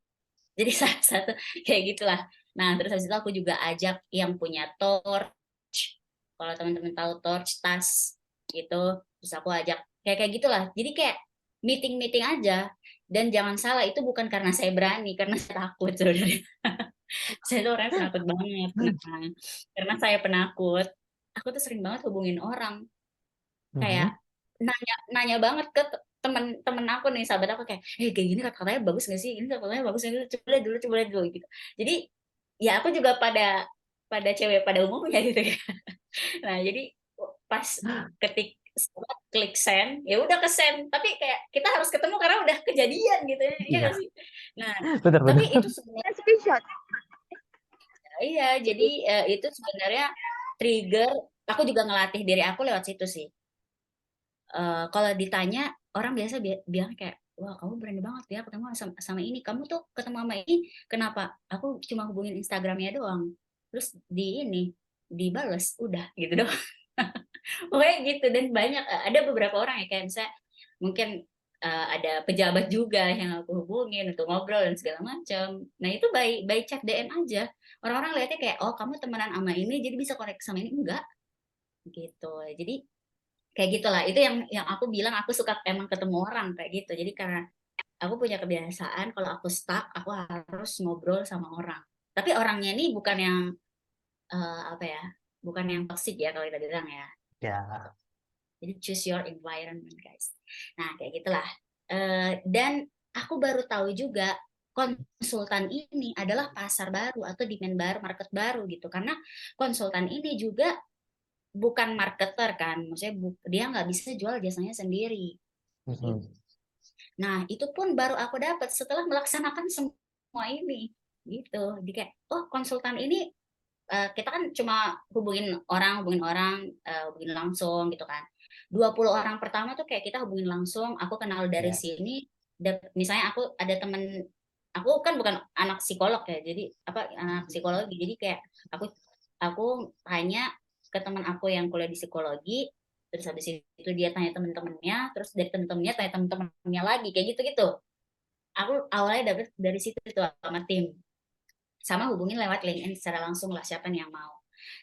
Jadi salah satu kayak gitulah. Nah, terus habis itu aku juga ajak yang punya Torch. Kalau teman-teman tahu Torch tas gitu, terus aku ajak kayak gitulah. Jadi kayak meeting-meeting aja. Dan jangan salah, itu bukan karena saya berani, karena saya takut sebenarnya. Saya tuh orangnya penakut banget. Nah, karena saya penakut, aku tuh sering banget hubungin orang. Kayak Mhm. nanya nanya banget ke temen-temen aku nih, sahabat aku kayak, kayak gini katanya bagus gak sih? Ini katanya bagus gak sih? Coba lihat dulu gitu. Jadi ya aku juga pada cewek pada umumnya gitu ya. Nah, jadi pas ketik klik send, ya udah ke send. Tapi kayak kita harus ketemu karena udah kejadian gitu ya, iya gak Iya, sih? Nah, tapi benar-benar. itu sebenarnya iya, jadi itu sebenarnya trigger. Aku juga ngelatih diri aku lewat situ sih. Kalau ditanya orang biasa bilang kayak, wah kamu berani banget ya ketemu sama ini. Kamu tuh ketemu sama ini kenapa? Aku cuma hubungin Instagramnya doang. Terus di ini dibales, udah gitu doang. Pokoknya gitu. Dan banyak ada beberapa orang ya kayak misalnya mungkin ada pejabat juga yang aku hubungin untuk ngobrol dan segala macam. Nah itu by chat DM aja. Orang-orang lihatnya kayak, oh kamu temenan sama ini jadi bisa connect sama ini, enggak gitu. Jadi kayak gitulah, itu yang aku bilang aku suka emang ketemu orang kayak gitu. Jadi karena aku punya kebiasaan kalau aku stuck aku harus ngobrol sama orang, tapi orangnya ini bukan yang apa ya, bukan yang toxic ya kalau kita bilang ya. Ya, Jadi choose your environment guys. Nah kayak gitulah. Dan aku baru tahu juga konsultan ini adalah pasar baru atau demand baru, market baru gitu, karena konsultan ini juga bukan marketer kan, maksudnya dia nggak bisa jual jasanya sendiri gitu. mhm. Nah itu pun baru aku dapat setelah melaksanakan semua ini gitu. Jadi kayak oh konsultan ini kita kan cuma hubungin orang hubungin langsung gitu kan. 20 orang pertama tuh kayak kita hubungin langsung, aku kenal dari Ya. sini. Misalnya aku ada temen, aku kan bukan anak psikolog ya, jadi apa anak psikologi, jadi kayak aku aku tanya ke teman aku yang kuliah di psikologi, terus habis itu dia tanya temen-temennya, terus dari temen-temennya tanya temen-temennya lagi kayak gitu-gitu. Aku awalnya dapet dari situ tuh sama tim, sama hubungin lewat LinkedIn secara langsung lah siapa nih yang mau.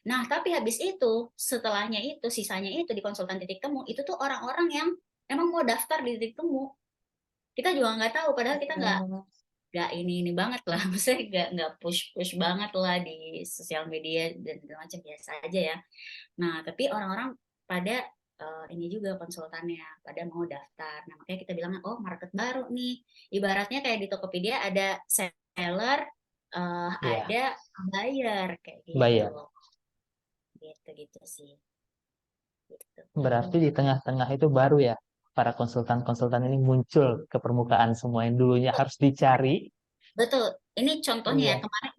Nah tapi habis itu setelahnya itu sisanya itu di konsultan titik temu itu tuh orang-orang yang emang mau daftar di titik temu, kita juga nggak tahu padahal kita gak ini banget lah, maksudnya gak push banget lah di sosial media dan segala macam, biasa aja ya. Nah, tapi orang-orang pada ini juga konsultannya pada mau daftar. Nah, makanya kita bilang, oh market baru nih. Ibaratnya kayak di Tokopedia ada seller, Iya, ada buyer kayak gitu. bayar. Gitu sih. Gitu. Berarti di tengah-tengah itu baru ya para konsultan-konsultan ini muncul ke permukaan, semua yang dulunya harus dicari. Betul. Ini contohnya ya, Iya. kemarin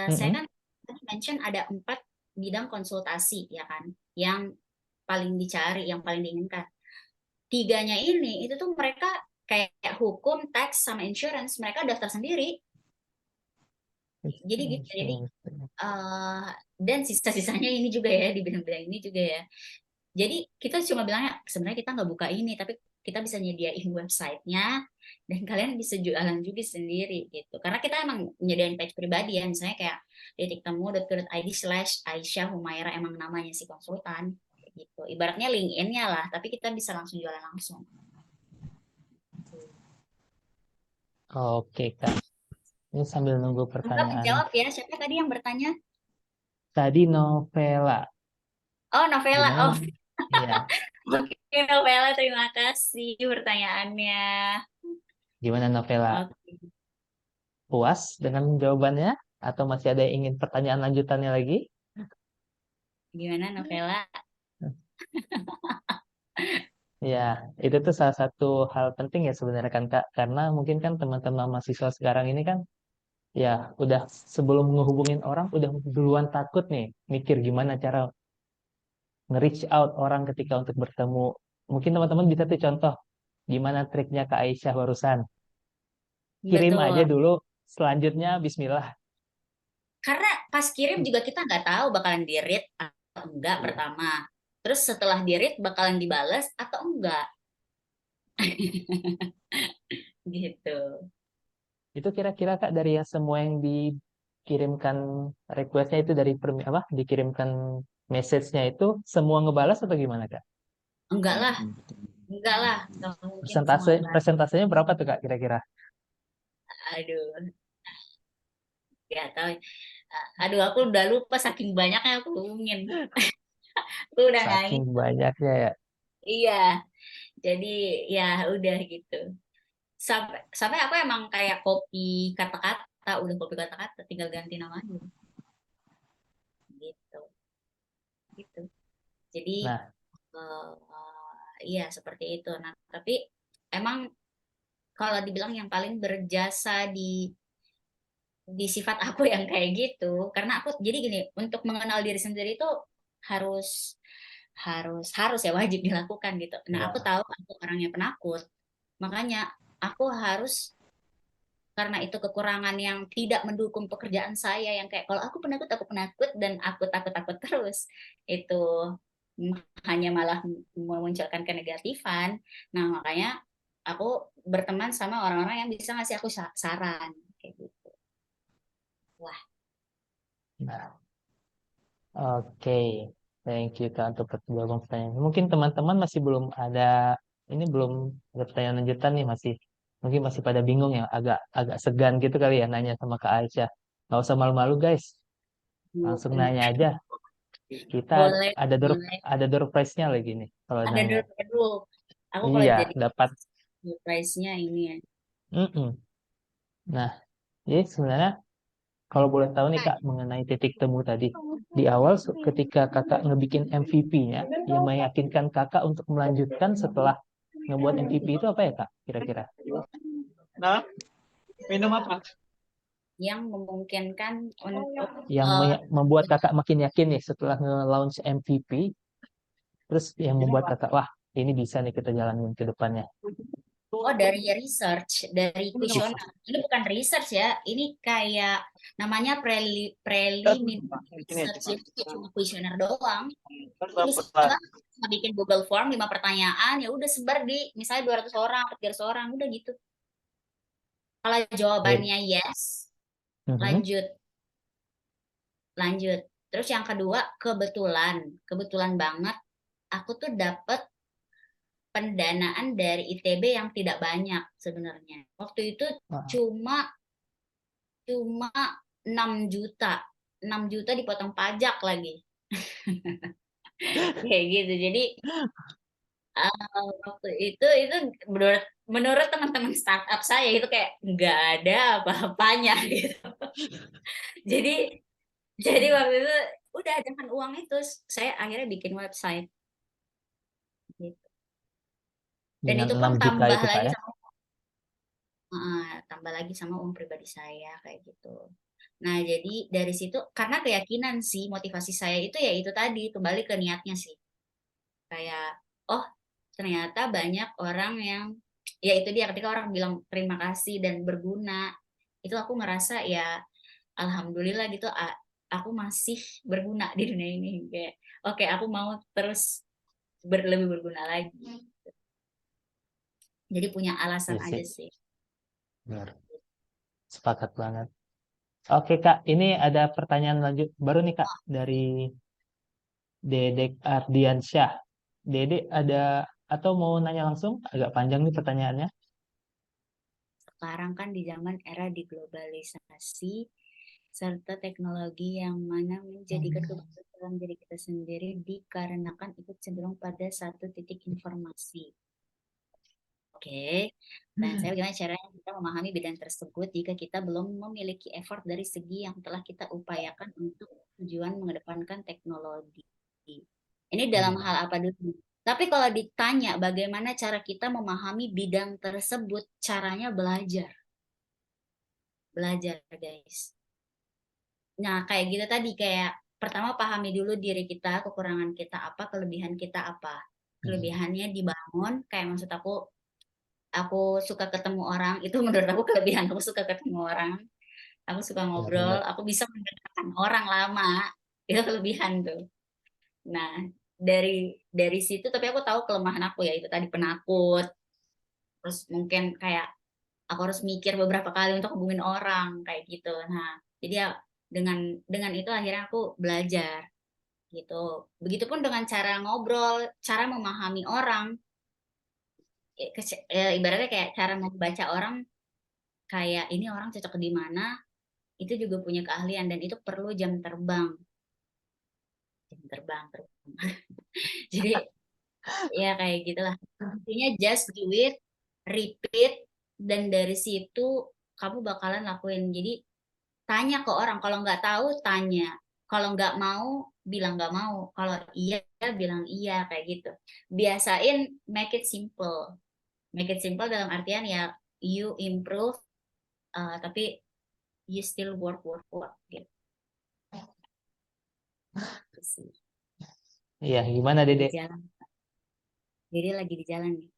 saya Mm-mm. kan tadi mention ada 4 bidang konsultasi ya kan, yang paling dicari, yang paling diinginkan. Tiganya ini itu tuh mereka kayak hukum, tax, sama insurance, mereka daftar sendiri. Jadi gitu. Jadi eh, dan sisa-sisanya ini juga ya, di bidang-bidang ini juga ya. Jadi kita cuma bilangnya sebenarnya kita nggak buka ini, tapi kita bisa nyediain websitenya dan kalian bisa jualan juga sendiri gitu. Karena kita emang nyediain page pribadi ya, misalnya kayak titik temu.co.id/Aisyah Humaira, emang namanya si konsultan gitu. Ibaratnya LinkedIn-nya lah, tapi kita bisa langsung jualan langsung. Oke, Kak. Ini sambil nunggu Semoga pertanyaan. menjawab ya. Siapa tadi yang bertanya? Tadi Novela. Oh, Novela. Gimana? Oh, Iya. oke, Novela, terima kasih pertanyaannya. Gimana Novela? Oke, Puas dengan jawabannya? Atau masih ada yang ingin pertanyaan lanjutannya lagi? gimana Novela? Ya, itu tuh salah satu hal penting ya sebenarnya kan Kak. Karena mungkin kan teman-teman mahasiswa sekarang ini kan ya udah sebelum ngehubungin orang udah duluan takut nih mikir gimana cara nge-reach out orang ketika untuk bertemu. Mungkin teman-teman bisa tuh contoh gimana triknya Kak Aisyah barusan. Kirim aja Betul. dulu, selanjutnya Bismillah. Karena pas kirim juga kita nggak tahu bakalan di-read atau enggak Iya. pertama. Terus setelah di-read bakalan dibales atau enggak. Gitu. Itu kira-kira Kak dari yang semua yang dikirimkan requestnya itu dari apa dikirimkan message-nya itu semua ngebalas atau gimana Kak? Enggak lah, enggak lah. Nggak mungkin semua Persentase ngebales. persentasenya berapa tuh Kak kira-kira? Aduh, nggak tahu. Aduh, aku udah lupa saking banyaknya aku hubungin. Aku udah nggak Saking ingat. banyaknya ya. Iya, jadi ya udah gitu. Sampai sampai aku emang kayak copy kata-kata, udah copy kata-kata, tinggal ganti namanya gitu. Gitu. Jadi Nah, iya seperti itu. Nah, tapi emang kalau dibilang yang paling berjasa di sifat aku yang kayak gitu, karena aku jadi gini, untuk mengenal diri sendiri itu harus harus ya, wajib dilakukan gitu. Nah, aku ya. tahu aku orangnya penakut, makanya aku harus, karena itu kekurangan yang tidak mendukung pekerjaan saya, yang kayak kalau aku penakut dan aku takut-takut terus itu hanya malah memunculkan kenegatifan. Nah, makanya aku berteman sama orang-orang yang bisa ngasih aku saran kayak gitu. Wah, Nah, oke. Thank you Kak untuk jawaban pertanyaan. Mungkin teman-teman masih belum ada ini belum ada pertanyaan lanjutan nih masih mungkin masih pada bingung ya agak agak segan gitu kali ya nanya sama Kak Aisyah. Nggak usah malu-malu guys. Langsung nanya aja. Kita boleh, ada boleh. ada door prize-nya lagi nih kalau Ada nanya. dulu, dulu. Aku kalau Iya, jadi dapat. price-nya ini ya. Mm-mm. Nah, jadi sebenarnya kalau boleh tahu nih Kak mengenai titik temu tadi. Di awal ketika Kakak ngebikin MVP-nya, yang meyakinkan Kakak untuk melanjutkan setelah ngebuat MVP itu apa ya Kak kira-kira? Nah, minum apa? Yang memungkinkan untuk Yang membuat Kakak makin yakin nih setelah nge-launch MVP, terus yang membuat Kakak, wah ini bisa nih kita jalanin ke depannya. oh, dari research, dari Minum Wis, apa? kuesioner. Ini bukan research ya, ini kayak namanya preliminary Ini aja, research, Pak. itu kayak cuma kuesioner doang. Jadi Berapa? misalnya kita bikin Google Form 5 pertanyaan, ya udah sebar di misalnya 200 orang, 300 orang, udah gitu. Kalau jadi, jawabannya yes, mhm. lanjut, lanjut. Terus yang kedua, kebetulan banget aku tuh dapet pendanaan dari ITB yang tidak banyak sebenarnya. Waktu itu Wah, cuma cuma 6 juta. 6 juta dipotong pajak lagi. Kayak gitu. Jadi waktu itu menurut menurut teman-teman startup saya itu kayak nggak ada apa-apanya gitu. Jadi jadi waktu itu udah dengan uang itu saya akhirnya bikin website gitu. Dan Dengan itu pun 6 juta itu Kak ya. tambah lagi sama uang pribadi saya kayak gitu. Nah, jadi dari situ karena keyakinan sih motivasi saya itu ya itu tadi kembali ke niatnya sih. Kayak oh, ternyata banyak orang yang ya itu dia ketika orang bilang terima kasih dan berguna, itu aku ngerasa ya alhamdulillah gitu aku masih berguna di dunia ini kayak oke, aku mau terus lebih berguna lagi. Jadi punya alasan Iya aja sih, sih. benar. Sepakat banget. Oke Kak, ini ada pertanyaan lanjut baru nih Kak dari Dedek Ardiansyah. Dede ada atau mau nanya langsung? Agak panjang nih pertanyaannya. Sekarang kan di zaman era diglobalisasi serta teknologi yang mana menjadikan kebutuhan dalam diri kita sendiri dikarenakan ikut cenderung pada satu titik informasi. Oke, dan saya bagaimana caranya kita memahami bidang tersebut jika kita belum memiliki effort dari segi yang telah kita upayakan untuk tujuan mengedepankan teknologi. Ini dalam Hmm. hal apa dulu? Tapi kalau ditanya bagaimana cara kita memahami bidang tersebut, caranya belajar. Belajar, guys. Nah, kayak gitu tadi, kayak pertama pahami dulu diri kita, kekurangan kita apa, kelebihan kita apa. Kelebihannya dibangun, kayak maksud aku suka ketemu orang, itu menurut aku kelebihan, aku suka ketemu orang, aku suka ngobrol, Benar-benar. aku bisa mendengarkan orang lama, itu kelebihan tuh. Nah, dari situ, tapi aku tahu kelemahan aku ya, itu tadi penakut, terus mungkin kayak aku harus mikir beberapa kali untuk hubungin orang, kayak gitu. Nah, jadi ya dengan itu akhirnya aku belajar gitu. Begitupun dengan cara ngobrol, cara memahami orang, ibaratnya kayak cara membaca orang, kayak ini orang cocok di mana, itu juga punya keahlian dan itu perlu jam terbang. Jadi ya kayak gitulah. Intinya just do it, repeat, dan dari situ kamu bakalan lakuin. Jadi tanya ke orang, kalau nggak tahu tanya, kalau nggak mau bilang nggak mau, kalau iya bilang iya kayak gitu. Biasain make it simple dalam artian ya you improve, tapi you still work gitu sih. Iya, gimana Di Dede? jalan, jadi lagi di jalan nih.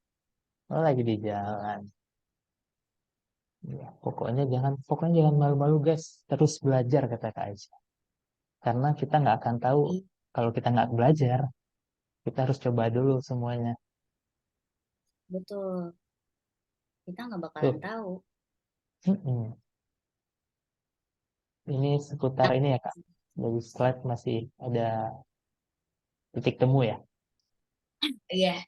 Oh, lagi di jalan. Ya, pokoknya jangan malu-malu guys. Terus belajar kata Kak Aisyah. Karena kita nggak akan tahu kalau kita nggak belajar. Kita harus coba dulu semuanya. Betul, kita nggak bakalan Tuh, tahu. mm-mm. Ini seputar ini ya Kak. Dari slide masih ada titik temu ya. Iya.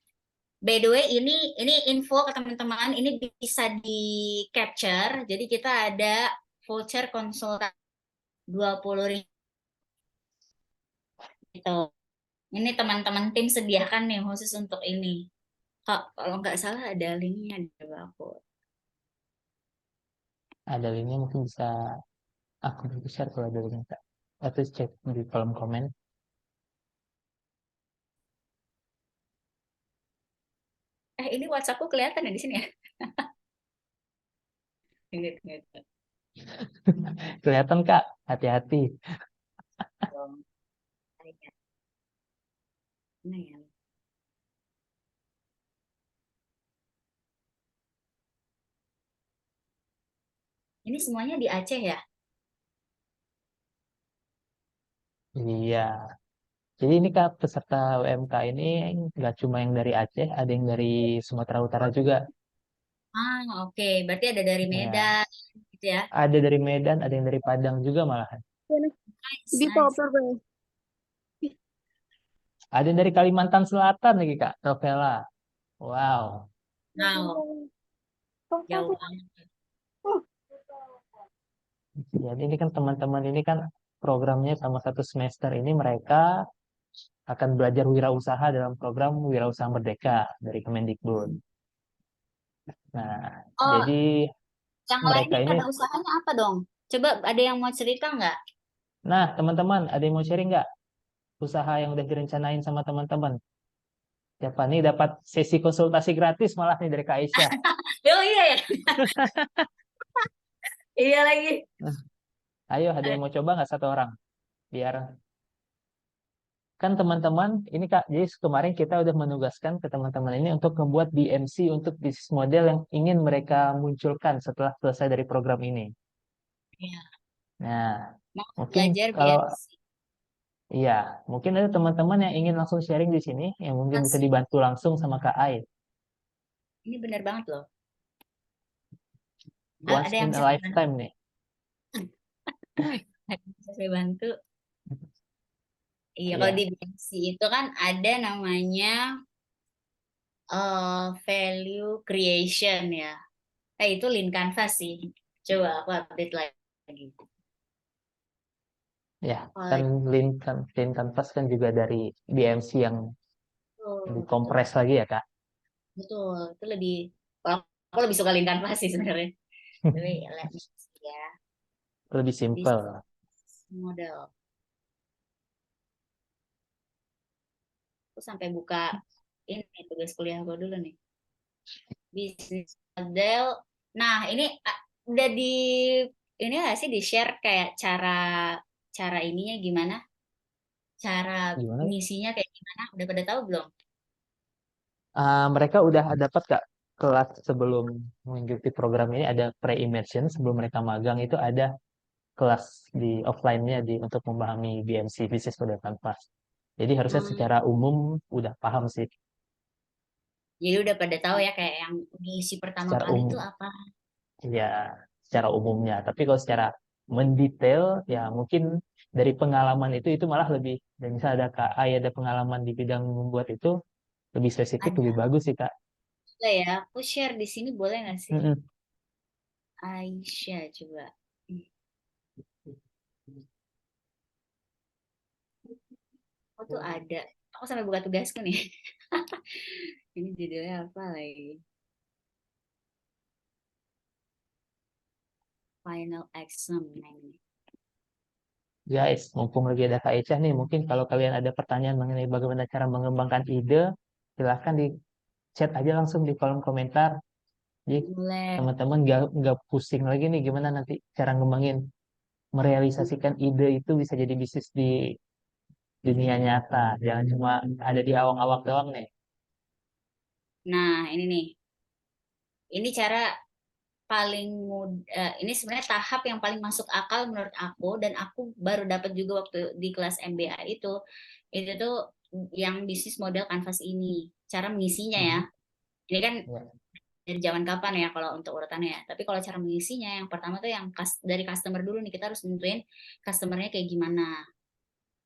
By the way, ini info ke teman-teman, ini bisa di capture. Jadi kita ada voucher konsultan 20.000 gitu. Ini teman-teman tim sediakan nih khusus untuk ini. Kalau nggak salah ada linknya di aku. Ada linknya mungkin bisa aku bisa share kalau ada linknya Kak. Atau cek di kolom komen. Ini WhatsAppku kelihatan ya di sini ya. Ingat, ingat. Kelihatan Kak, hati-hati. Nah, ya. Ini semuanya di Aceh ya? Iya. Jadi ini Kak peserta UMK ini nggak cuma yang dari Aceh, ada yang dari Sumatera Utara juga. Oke. Berarti ada dari Ya, Medan gitu ya. ada dari Medan, ada yang dari Padang juga malahan. Nice, Di nice. cover gue. Ada yang dari Kalimantan Selatan lagi Kak, Novela. Wow. Wow, jauh banget. Jadi ini kan teman-teman ini kan programnya sama 1 semester ini mereka akan belajar wirausaha dalam program Wirausaha Merdeka dari Kemendikbud. Nah, Oh, jadi yang mereka lainnya ini, pada usahanya apa dong? Coba ada yang mau cerita nggak? nah teman-teman, ada yang mau sharing nggak usaha yang udah direncanain sama teman-teman? Siapa nih dapat sesi konsultasi gratis malah nih dari Kak Aisyah. Oh iya ya, iya lagi. Nah, ayo, ada yang mau coba nggak 1 orang? Biar kan teman-teman ini Kak, jadi kemarin kita udah menugaskan ke teman-teman ini untuk membuat BMC untuk bisnis model yang ingin mereka munculkan setelah selesai dari program ini. Iya, Nah, mau mungkin belajar kalau BMC. iya, mungkin ada teman-teman yang ingin langsung sharing di sini, yang mungkin bisa Masih, dibantu langsung sama Kak Ai. ini benar banget loh. Once Ada yang in a bisa saya bantu? lifetime nih. Ada yang bisa saya bantu? Iya, kalau di Iya, BMC itu kan ada namanya value creation ya. Itu Lean Canvas sih. Coba aku update lagi. ya, Kalau kan Lean Canvas kan juga dari BMC yang betul, dikompres lagi ya Kak. betul. Itu lebih, kalau aku lebih suka Lean Canvas sih sebenarnya. Tapi let me see ya. Lebih Bisnis simple. model. Aku sampai buka ini tugas kuliah aku dulu nih. Bisnis model. Nah, ini udah di ini nggak sih di share kayak cara cara ininya gimana? Cara Gimana? ngisinya kayak gimana? Udah pada tahu belum? Mereka udah dapat Kak kelas sebelum mengikuti program ini, ada pre-immersion sebelum mereka magang itu ada kelas di offline-nya untuk memahami BMC Business Model Canvas. Jadi harusnya Hmm, secara umum udah paham sih jadi udah pada tahu ya kayak yang ngisi pertama secara kali itu umum apa? ya, secara umumnya. Tapi kalau secara mendetail ya mungkin dari pengalaman itu malah lebih, dan misalnya ada Kak Ai ada pengalaman di bidang membuat itu lebih spesifik lebih Ada bagus sih Kak. nggak ya? Aku share di sini boleh nggak sih? Mm-mm. Aisyah coba. Hmm, Aku tuh ada. Aku sampai buka tugasku nih. Ini judulnya apa lagi? Final exam. Nah, ini. Guys, mumpung lagi ada Kak Echa nih, mungkin kalau kalian ada pertanyaan mengenai bagaimana cara mengembangkan ide, silahkan di chat aja langsung di kolom komentar. Jadi Boleh. teman-teman nggak pusing lagi nih gimana nanti cara ngembangin, merealisasikan ide itu bisa jadi bisnis di dunia nyata. Jangan cuma ada di awang-awang doang nih. Nah, ini nih. Ini cara paling mudah. Ini sebenarnya tahap yang paling masuk akal menurut aku dan aku baru dapat juga waktu di kelas MBA itu. Itu tuh yang bisnis model kanvas ini. Cara mengisinya ya. Mhm. Ini kan Ya. dari zaman kapan ya kalau untuk urutannya ya. Tapi kalau cara mengisinya yang pertama tuh yang dari customer dulu nih, kita harus nentuin customernya kayak gimana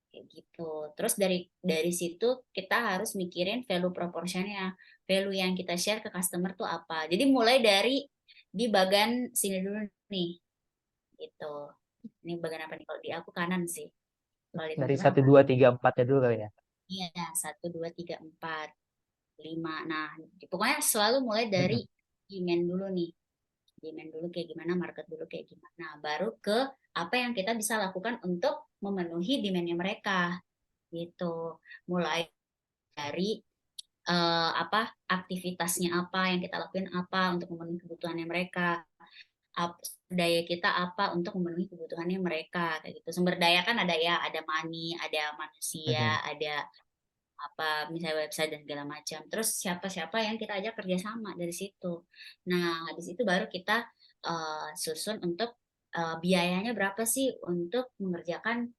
kayak gitu. Terus dari situ kita harus mikirin value proportionnya, value yang kita share ke customer tuh apa. Jadi mulai dari di bagian sini dulu nih, gitu. Ini bagian apa nih? Kalau di aku kanan sih. Kalau di Dari teman-teman satu apa? 2 3 4 dulu kali ya. Iya, 1, 2, 3, 4, 5. Nah, pokoknya selalu mulai dari Mhm. demand dulu nih. Demand dulu kayak gimana, market dulu kayak gimana. Baru ke apa yang kita bisa lakukan untuk memenuhi demandnya mereka, gitu. Mulai dari apa aktivitasnya apa yang kita lakuin apa untuk memenuhi kebutuhannya mereka, daya kita apa untuk memenuhi kebutuhannya mereka kayak gitu. Sumber daya kan ada ya, ada money, ada manusia, Mhm. ada apa misalnya website dan segala macam. Terus siapa-siapa yang kita ajak kerjasama dari situ. Nah, habis itu baru kita susun untuk biayanya berapa sih untuk mengerjakan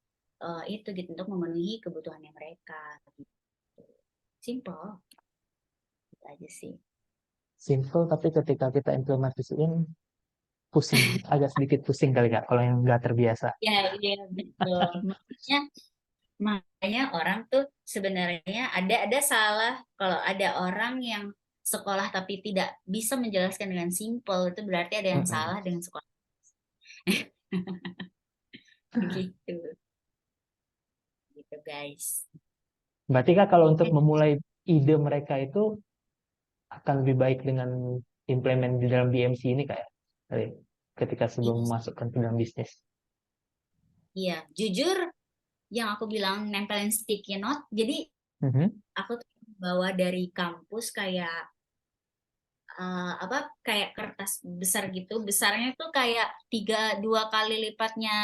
itu gitu untuk memenuhi kebutuhannya mereka. Gitu. Simple gitu aja sih. Simple tapi ketika kita implementasiin pusing, agak sedikit pusing kali Kak kalau yang nggak terbiasa. Ya, iya betul. Makanya orang tuh sebenarnya ada salah kalau ada orang yang sekolah tapi tidak bisa menjelaskan dengan simple itu berarti ada yang Mhm. salah dengan sekolah. gitu gitu guys. Berarti Kak kalau untuk memulai ide mereka itu akan lebih baik dengan implement di dalam BMC ini kayak ketika sebelum Iya, memasukkan ke dalam bisnis. iya, jujur yang aku bilang nempelin sticky note, jadi Mhm. aku tuh bawa dari kampus kayak apa kayak kertas besar gitu, besarnya tuh kayak 2 kali lipatnya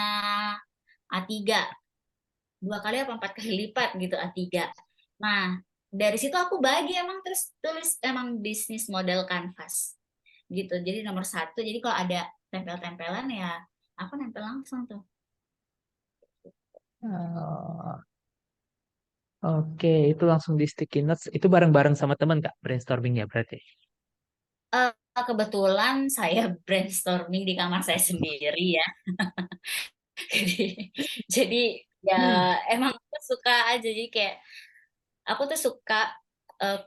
A3, 2 kali apa 4 kali lipat gitu A3. Nah, dari situ aku bagi emang terus tulis emang bisnis model kanvas gitu. Jadi nomor 1, jadi kalau ada tempel-tempelan ya aku nempel langsung tuh. Oh, oke, itu langsung di sticky notes. Itu bareng-bareng sama teman Kak brainstormingnya berarti. Eh, Kebetulan saya brainstorming di kamar saya sendiri ya. Jadi, jadi ya emang aku suka aja, jadi kayak aku tuh suka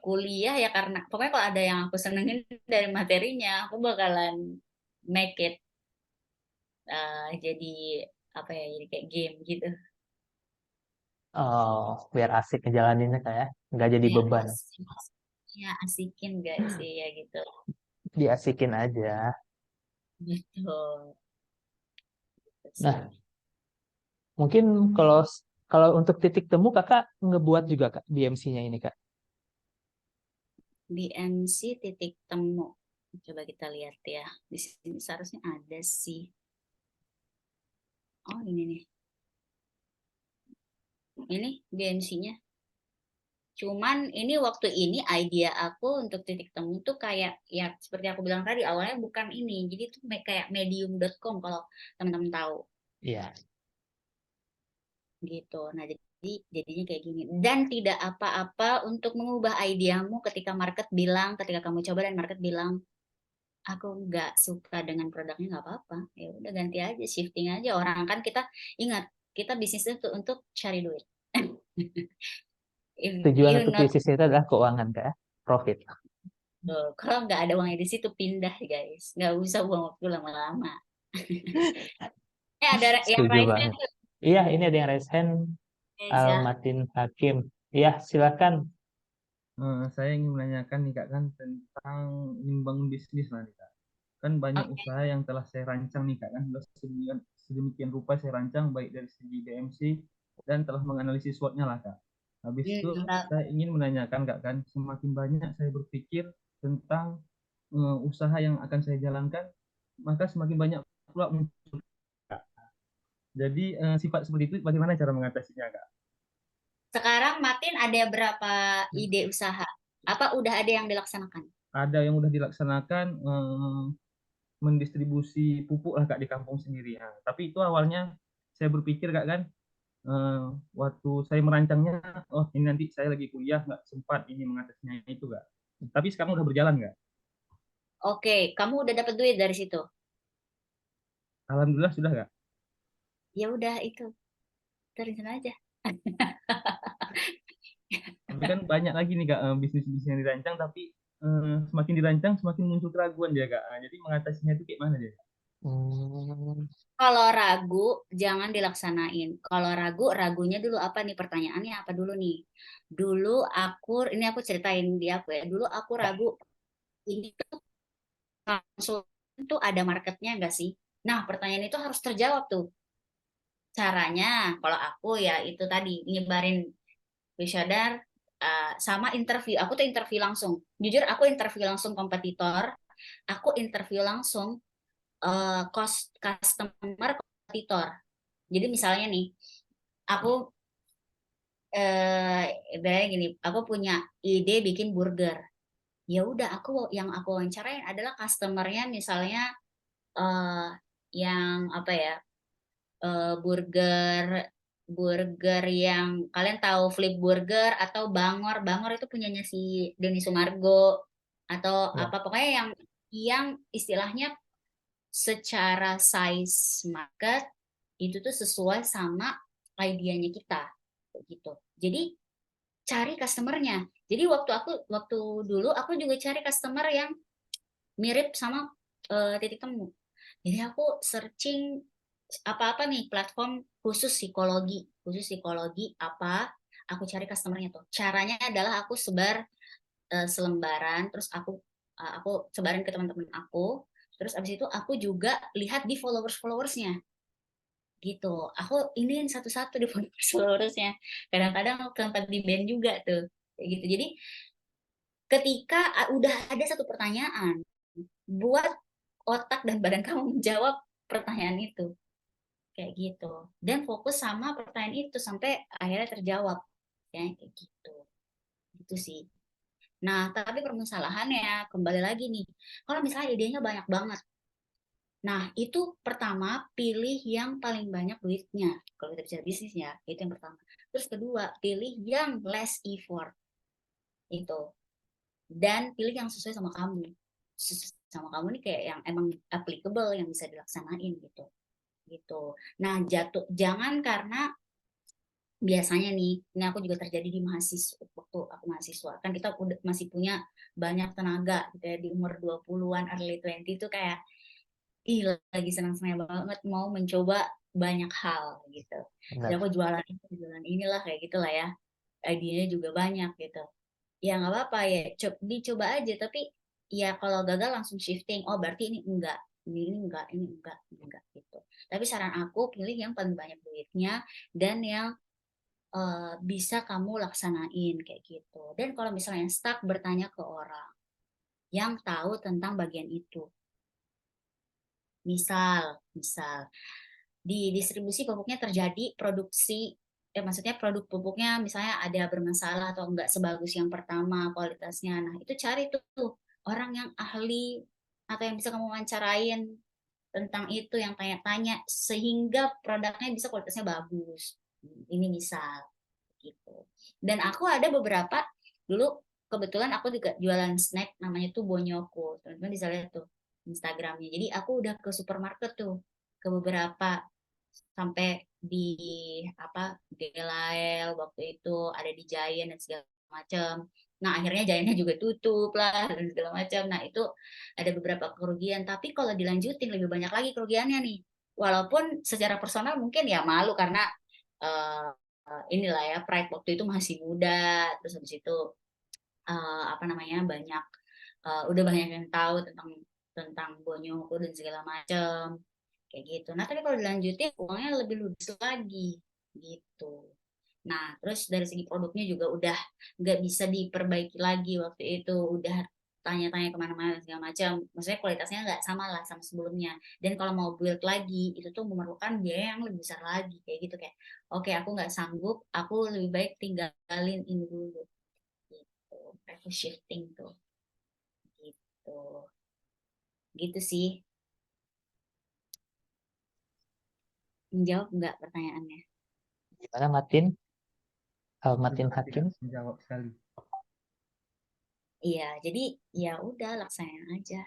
kuliah ya karena pokoknya kalau ada yang aku senengin dari materinya, aku bakalan make it jadi apa ya, jadi kayak game gitu. Oh, biar asik ngejalaninnya Kak ya. Nggak jadi Ya beban. asik, ya asikin guys sih ya gitu. Diasikin aja. Gitu, gitu sih. Nah, mungkin kalau kalau untuk titik temu Kakak ngebuat juga Kak BMC-nya ini Kak. BMC titik temu. Coba kita lihat ya. Di sini seharusnya ada sih. Oh ini nih. Ini BMC-nya. Cuman ini waktu ini idea aku untuk titik temu tuh kayak ya seperti aku bilang tadi awalnya bukan ini. Jadi itu kayak medium.com kalau teman-teman tahu Iya. gitu. Nah, jadinya kayak gini. Dan tidak apa-apa untuk mengubah ideamu ketika market bilang, ketika kamu coba dan market bilang, aku nggak suka dengan produknya, nggak apa-apa. Ya udah ganti aja, shifting aja. Orang kan kita ingat, kita bisnis itu untuk cari duit. If Tujuan you untuk not, bisnisnya itu adalah keuangan Kak ya. Profit. kalau nggak ada uangnya di situ pindah guys, nggak usah buang waktu lama-lama. Ada yang Setuju raise hand banget. tuh, Iya, ini ada yang raise hand. Reza. Almatin Hakim. Iya, silakan. Saya ingin menanyakan nih Kak kan tentang membangun bisnis lah nih Kak. Kan banyak Oke, usaha yang telah saya rancang nih Kak kan sudah sedemikian rupa saya rancang baik dari segi BMC dan telah menganalisis SWOT-nya lah Kak. Habis itu mantap. saya ingin menanyakan Kak kan semakin banyak saya berpikir tentang usaha yang akan saya jalankan maka semakin banyak pula muncul Kak. Jadi sifat seperti itu bagaimana cara mengatasinya Kak? Sekarang Martin ada berapa ide usaha? Apa udah ada yang dilaksanakan? Ada yang udah dilaksanakan mendistribusi pupuk lah Kak di kampung sendiri. Nah, tapi itu awalnya saya berpikir Kak kan eh, waktu saya merancangnya, oh ini nanti saya lagi kuliah nggak sempat ini mengatasinya itu Kak. Tapi sekarang udah berjalan nggak? Oke, kamu udah dapat duit dari situ. Alhamdulillah sudah Kak. Ya udah itu, terusin aja. Tapi kan banyak lagi nih Kak bisnis-bisnis yang dirancang tapi semakin dirancang semakin muncul keraguan dia Kak. Nah, jadi mengatasinya itu kayak mana dia? Hmm, Kalau ragu, jangan dilaksanain. Kalau ragu, ragunya dulu apa nih? Pertanyaannya apa dulu nih? Dulu ini aku ceritain di aku ya. Dulu aku ragu, ini tuh konsultan tuh ada marketnya nggak sih? Nah, pertanyaan itu harus terjawab tuh. Caranya, kalau aku ya itu tadi, nyebarin Wisadar sama interview. Aku tuh interview langsung. Jujur aku interview langsung kompetitor. Aku interview langsung customer kompetitor. Jadi misalnya nih, aku ibaratnya gini, aku punya ide bikin burger. Ya udah yang aku wawancarain adalah customernya misalnya eh yang apa ya? Burger burger yang kalian tahu Flip Burger atau Bangor. Bangor itu punyanya si Deni Sumargo atau ya. apa pokoknya yang istilahnya secara size market itu tuh sesuai sama idenya kita gitu. Jadi cari customernya. Jadi waktu dulu aku juga cari customer yang mirip sama titik temu. Jadi aku searching apa-apa nih platform khusus psikologi apa, aku cari customernya tuh. Caranya adalah aku sebar selembaran, terus aku sebarin ke teman-teman aku, terus abis itu aku juga lihat di followersnya gitu. Aku iniin satu-satu di followersnya. Kadang-kadang aku tempat di band juga tuh, kayak gitu. Jadi ketika udah ada satu pertanyaan, buat otak dan badan kamu menjawab pertanyaan itu, kayak gitu. Dan fokus sama pertanyaan itu sampai akhirnya terjawab, ya kayak gitu. Itu sih. Nah, tapi permasalahannya kembali lagi nih, kalau misalnya idenya banyak banget. Nah, itu pertama pilih yang paling banyak duitnya. Kalau kita bicara bisnis ya, itu yang pertama. Terus kedua, pilih yang less effort itu. Dan pilih yang sesuai sama kamu. Sesuai sama kamu nih kayak yang emang applicable yang bisa dilaksanain gitu. Gitu. Nah, jangan karena biasanya nih, ini aku juga terjadi di mahasiswa, waktu aku mahasiswa, kan kita udah masih punya banyak tenaga gitu ya, di umur 20-an, early 20 itu kayak, ih lagi senang-senang banget mau mencoba banyak hal gitu. Jadi Benar. aku jualan inilah kayak gitulah ya, idenya juga banyak gitu. Ya nggak apa-apa ya, dicoba aja, tapi ya kalau gagal langsung shifting, oh berarti ini enggak, ini enggak gitu. Tapi saran aku pilih yang paling banyak duitnya dan yang bisa kamu laksanain kayak gitu. Dan kalau misalnya stuck, bertanya ke orang yang tahu tentang bagian itu. Misal di distribusi pupuknya terjadi produksi, maksudnya produk pupuknya misalnya ada bermasalah atau enggak sebagus yang pertama kualitasnya. Nah, itu cari tuh orang yang ahli atau yang bisa kamu wawancarain tentang itu, yang tanya-tanya sehingga produknya bisa kualitasnya bagus. Ini misal gitu. Dan aku ada beberapa dulu, kebetulan aku juga jualan snack namanya tuh Bonyoko. Teman-teman bisa lihat tuh Instagramnya. Jadi aku udah ke supermarket tuh, ke beberapa, sampai di apa Delael waktu itu, ada di Giant dan segala macam. Nah akhirnya Giantnya juga tutup lah dan segala macam. Nah itu ada beberapa kerugian. Tapi kalau dilanjutin lebih banyak lagi kerugiannya nih. Walaupun secara personal mungkin ya malu karena uh, inilah ya, pride waktu itu masih muda, terus habis itu apa namanya banyak, udah banyak yang tahu tentang tentang Bonyoko dan segala macam kayak gitu. Nah tapi kalau dilanjutin uangnya lebih ludes lagi gitu. Nah terus dari segi produknya juga udah nggak bisa diperbaiki lagi, waktu itu udah tanya-tanya kemana-mana segala macam, maksudnya kualitasnya nggak sama lah sama sebelumnya. Dan kalau mau build lagi itu tuh memerlukan biaya yang lebih besar lagi kayak gitu, kayak oke aku nggak sanggup, aku lebih baik tinggalin ini dulu gitu. Aku shifting tuh gitu, gitu sih. Menjawab nggak pertanyaannya? Gimana Martin? Martin Sudah Hakim? tidak menjawab sekali. Iya, jadi ya udah laksanain aja.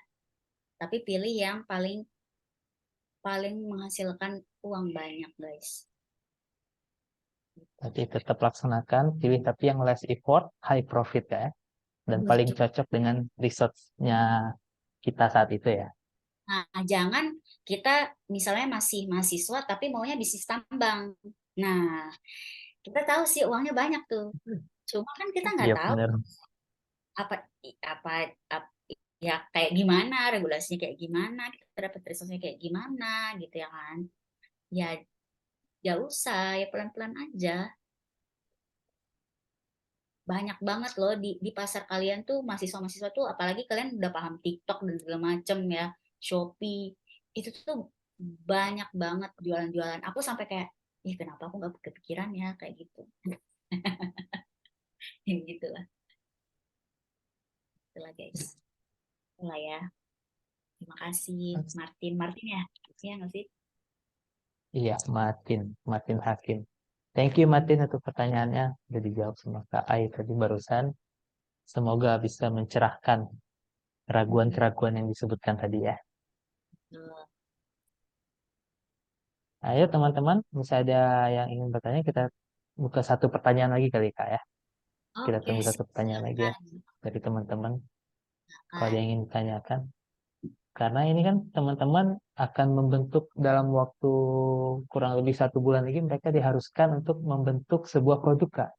Tapi pilih yang paling paling menghasilkan uang banyak, guys. Berarti tetap laksanakan, pilih tapi yang less effort, high profit ya. Dan paling Betul. cocok dengan research-nya kita saat itu ya. Nah, jangan kita misalnya masih mahasiswa tapi maunya bisnis tambang. Nah, kita tahu sih uangnya banyak tuh. Cuma kan kita nggak Iya tahu benar. apa apa, apa ya kayak gimana, regulasinya kayak gimana, kita dapat resource-nya kayak gimana gitu ya kan. Ya, ya usah, ya pelan-pelan aja. Banyak banget loh di pasar kalian tuh, mahasiswa-mahasiswa tuh, apalagi kalian udah paham TikTok dan segala macem ya, Shopee, itu tuh banyak banget jualan-jualan. Aku sampai kayak, ih kenapa aku nggak kepikiran ya kayak gitu. Gitu lah, itulah guys. Itulah ya. Terima kasih Martin. Martin ya? Iya nggak sih? Iya, Martin Hakim. Thank you Martin untuk pertanyaannya. Udah dijawab sama Kak Ai tadi barusan. Semoga bisa mencerahkan keraguan-keraguan yang disebutkan tadi ya. Betul. Ayo teman-teman, bisa ada yang ingin bertanya, kita buka satu pertanyaan lagi kali Kak ya. Kita Oke, tunggu satu pertanyaan lagi ya silakan. dari teman-teman. Kalau ada Silakan. yang ingin ditanyakan. Karena ini kan teman-teman akan membentuk dalam waktu kurang lebih 1 bulan lagi mereka diharuskan untuk membentuk sebuah produk Kak. Oh,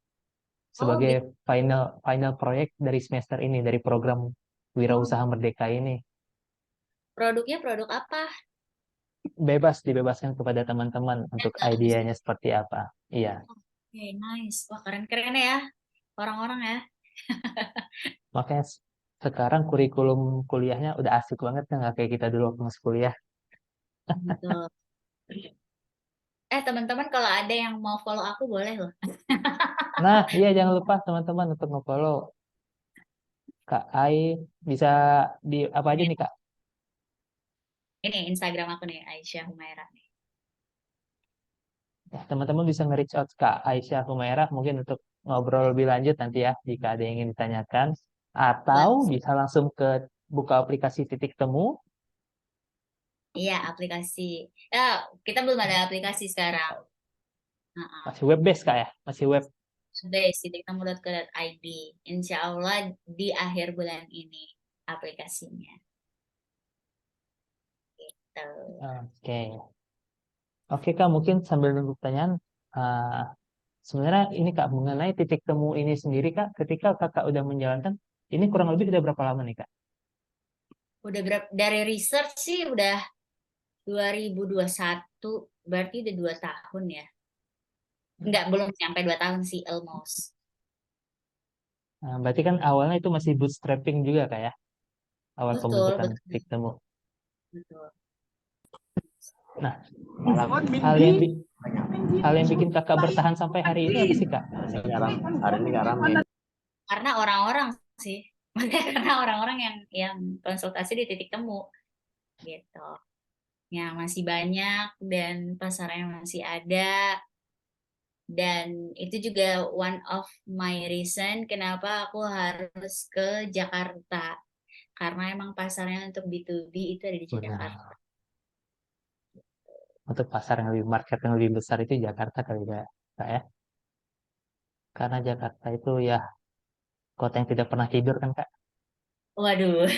Sebagai gitu. final proyek dari semester ini, dari program Oh, Wirausaha Merdeka ini. produknya produk apa? Bebas, dibebaskan kepada teman-teman Ya, untuk nggak harus. idenya seperti apa. Iya, Oke, nice. Wah, keren-keren ya orang-orang ya. makanya sekarang kurikulum kuliahnya udah asik banget ya, nggak kayak kita dulu waktu masih kuliah. Betul. Teman-teman kalau ada yang mau follow aku boleh loh. Nah, iya jangan lupa teman-teman untuk nge-follow Kak Ai, bisa di apa aja nih Kak? Ini Instagram aku nih, Aisyah Humaira nih. Ya, teman-teman bisa nge-reach out Kak Aisyah Humaira mungkin untuk ngobrol lebih lanjut nanti ya jika ada yang ingin ditanyakan, atau Bang, bisa langsung ke buka aplikasi Titik Temu. iya aplikasi. Ya, kita belum ada aplikasi sekarang. Heeh. Masih web based Kak ya, masih web. TitikTemu.co.id. Insya Allah di akhir bulan ini aplikasinya. Gitu. Oke. Oke Kak, mungkin sambil nunggu pertanyaan, sebenarnya ini Kak, mengenai titik temu ini sendiri Kak, ketika Kakak udah menjalankan, ini kurang lebih udah berapa lama nih Kak? Udah berapa dari research sih udah 2021, berarti udah 2 tahun ya. Enggak, belum sampai 2 tahun sih, almost. Nah, berarti kan awalnya itu masih bootstrapping juga Kak ya, awal Betul, pembentukan betul, titik temu. betul. Nah, hal yang bi- hal yang bikin Kakak bertahan sampai hari ini apa sih Kak? Sekarang hari ini nggak ramai. Karena orang-orang sih. Makanya karena orang-orang yang konsultasi di titik temu gitu. Ya, masih banyak dan pasarnya masih ada. Dan itu juga one of my reason kenapa aku harus ke Jakarta. Karena emang pasarnya untuk B2B itu ada di Jakarta. Benar. Untuk pasar yang lebih market yang lebih besar itu Jakarta kali ya Kak ya. Karena Jakarta itu ya kota yang tidak pernah tidur kan Kak. Waduh,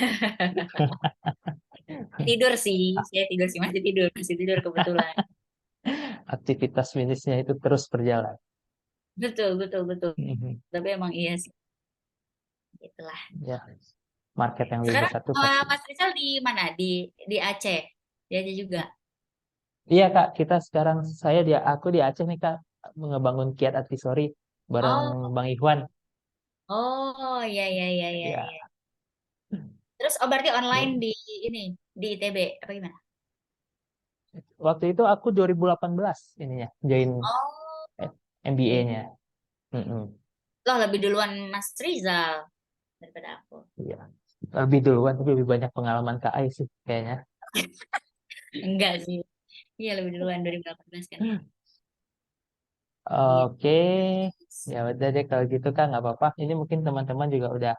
tidur sih. Saya tidur sih, masih tidur kebetulan. Aktivitas bisnisnya itu terus berjalan. Betul, betul, betul. Mhm. Tapi emang iya sih, itulah. Ya, market yang lebih Sekarang besar tuh pasti. Mas Rizal di mana? Di Aceh. Di Aceh juga. Iya Kak, kita sekarang aku di Aceh nih Kak, ngebangun Kiat Advisory bareng Oh, Bang Ikhwan. oh, iya, iya, iya, iya, Ya, iya. Terus, berarti online ya. di ini, di ITB, apa gimana? Waktu itu aku 2018 ininya join Oh, oke. MBA-nya. Loh, lebih duluan Mas Rizal daripada aku. Iya. Lebih duluan tapi lebih banyak pengalaman Kak Ai sih kayaknya. Enggak sih. Iya, lebih duluan 2018 kan. Gitu. Oke, ya udah deh kalau gitu Kak nggak apa-apa. Ini mungkin teman-teman juga udah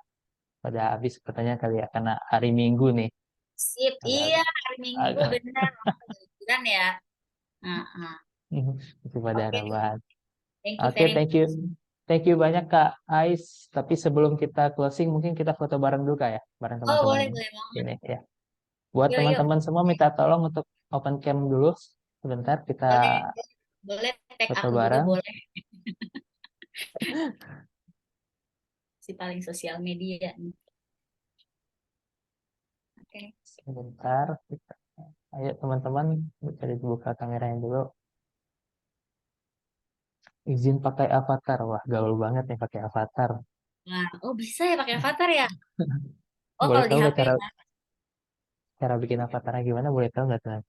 pada habis pertanyaan kali ya karena hari Minggu nih. Sip, iya, Agak-agak hari Minggu agak benar. Liburan ya. Heeh. itu pada Oke, rebahan. thank you Oke, very thank you. much. Thank you banyak Kak Ais. Tapi sebelum kita closing, mungkin kita foto bareng dulu Kak ya, bareng Oh, teman-teman boleh banget. ini ya. Buat Yuk, yuk. teman-teman semua minta tolong untuk open cam dulu. Sebentar kita Boleh, boleh tag foto aku juga bareng. boleh. Si paling sosial media nih. Oke. Sebentar. Ayo teman-teman, bisa dibuka kameranya dulu. Izin pakai avatar. Wah, gaul banget nih pakai avatar. Nah, oh bisa ya pakai avatar ya? Oh, Boleh kalau di tahu nggak HP cara kan? cara bikin avatarnya gimana? Boleh tahu nggak teman?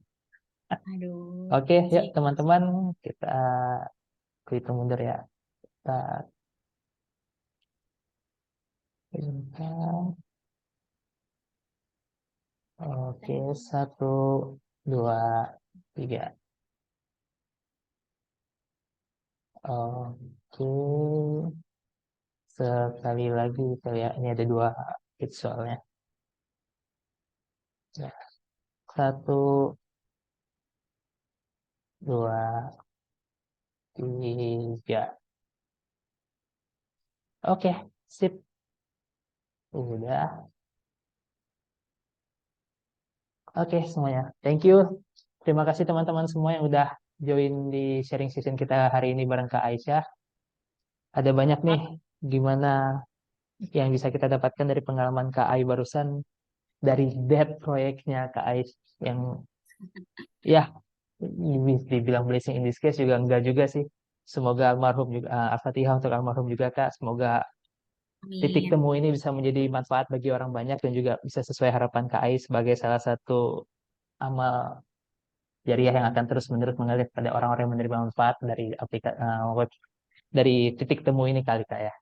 Aduh, Oke, yuk sih. teman-teman, kita hitung mundur ya. Kita pintar. Oke, 1, 2, 3. Oke, sekali lagi kita lihat. Ini ada 2 hit soalnya. Ya, 1, 2, 3. Oke, sip. Udah. Oke, semuanya. Thank you. Terima kasih teman-teman semua yang udah join di sharing session kita hari ini bareng Kak Aisyah. Ada banyak nih gimana yang bisa kita dapatkan dari pengalaman Kak Ai barusan dari dead proyeknya Kak Ais yang ya dibilang blessing in disguise juga enggak juga sih. Semoga almarhum juga Al-Fatihah untuk almarhum juga Kak. Semoga titik Amin. temu ini bisa menjadi manfaat bagi orang banyak dan juga bisa sesuai harapan Kak Ais sebagai salah satu amal jariah yang akan terus-menerus mengalir pada orang-orang yang menerima manfaat dari dari titik temu ini kali Kak ya.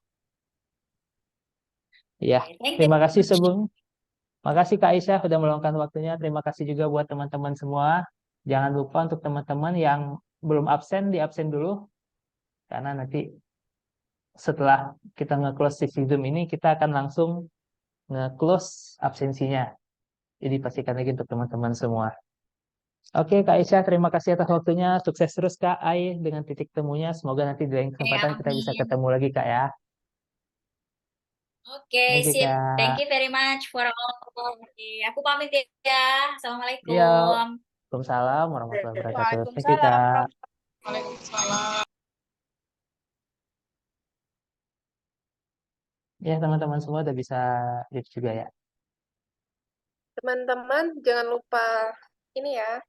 Ya, Oke, thank you. terima kasih sebelum makasih Kak Aisyah sudah meluangkan waktunya. Terima kasih juga buat teman-teman semua. Jangan lupa untuk teman-teman yang belum absen, di absen dulu. Karena nanti setelah kita nge-close sesi Zoom ini, kita akan langsung nge-close absensinya. Jadi pastikan lagi untuk teman-teman semua. Oke Kak Aisyah, terima kasih atas waktunya. Sukses terus Kak Ai dengan titik temunya. Semoga nanti di lain Oke, kesempatan kita bisa amin. ketemu lagi Kak ya. Oke, Oke sip. Thank Kak. you very much for all. Oke, aku pamit ya. Iya. Assalamualaikum. Waalaikumsalam warahmatullahi wabarakatuh. Thank you Waalaikumsalam. Kak. Waalaikumsalam. Ya teman-teman semua udah bisa lihat juga ya. Teman-teman, jangan lupa ini ya,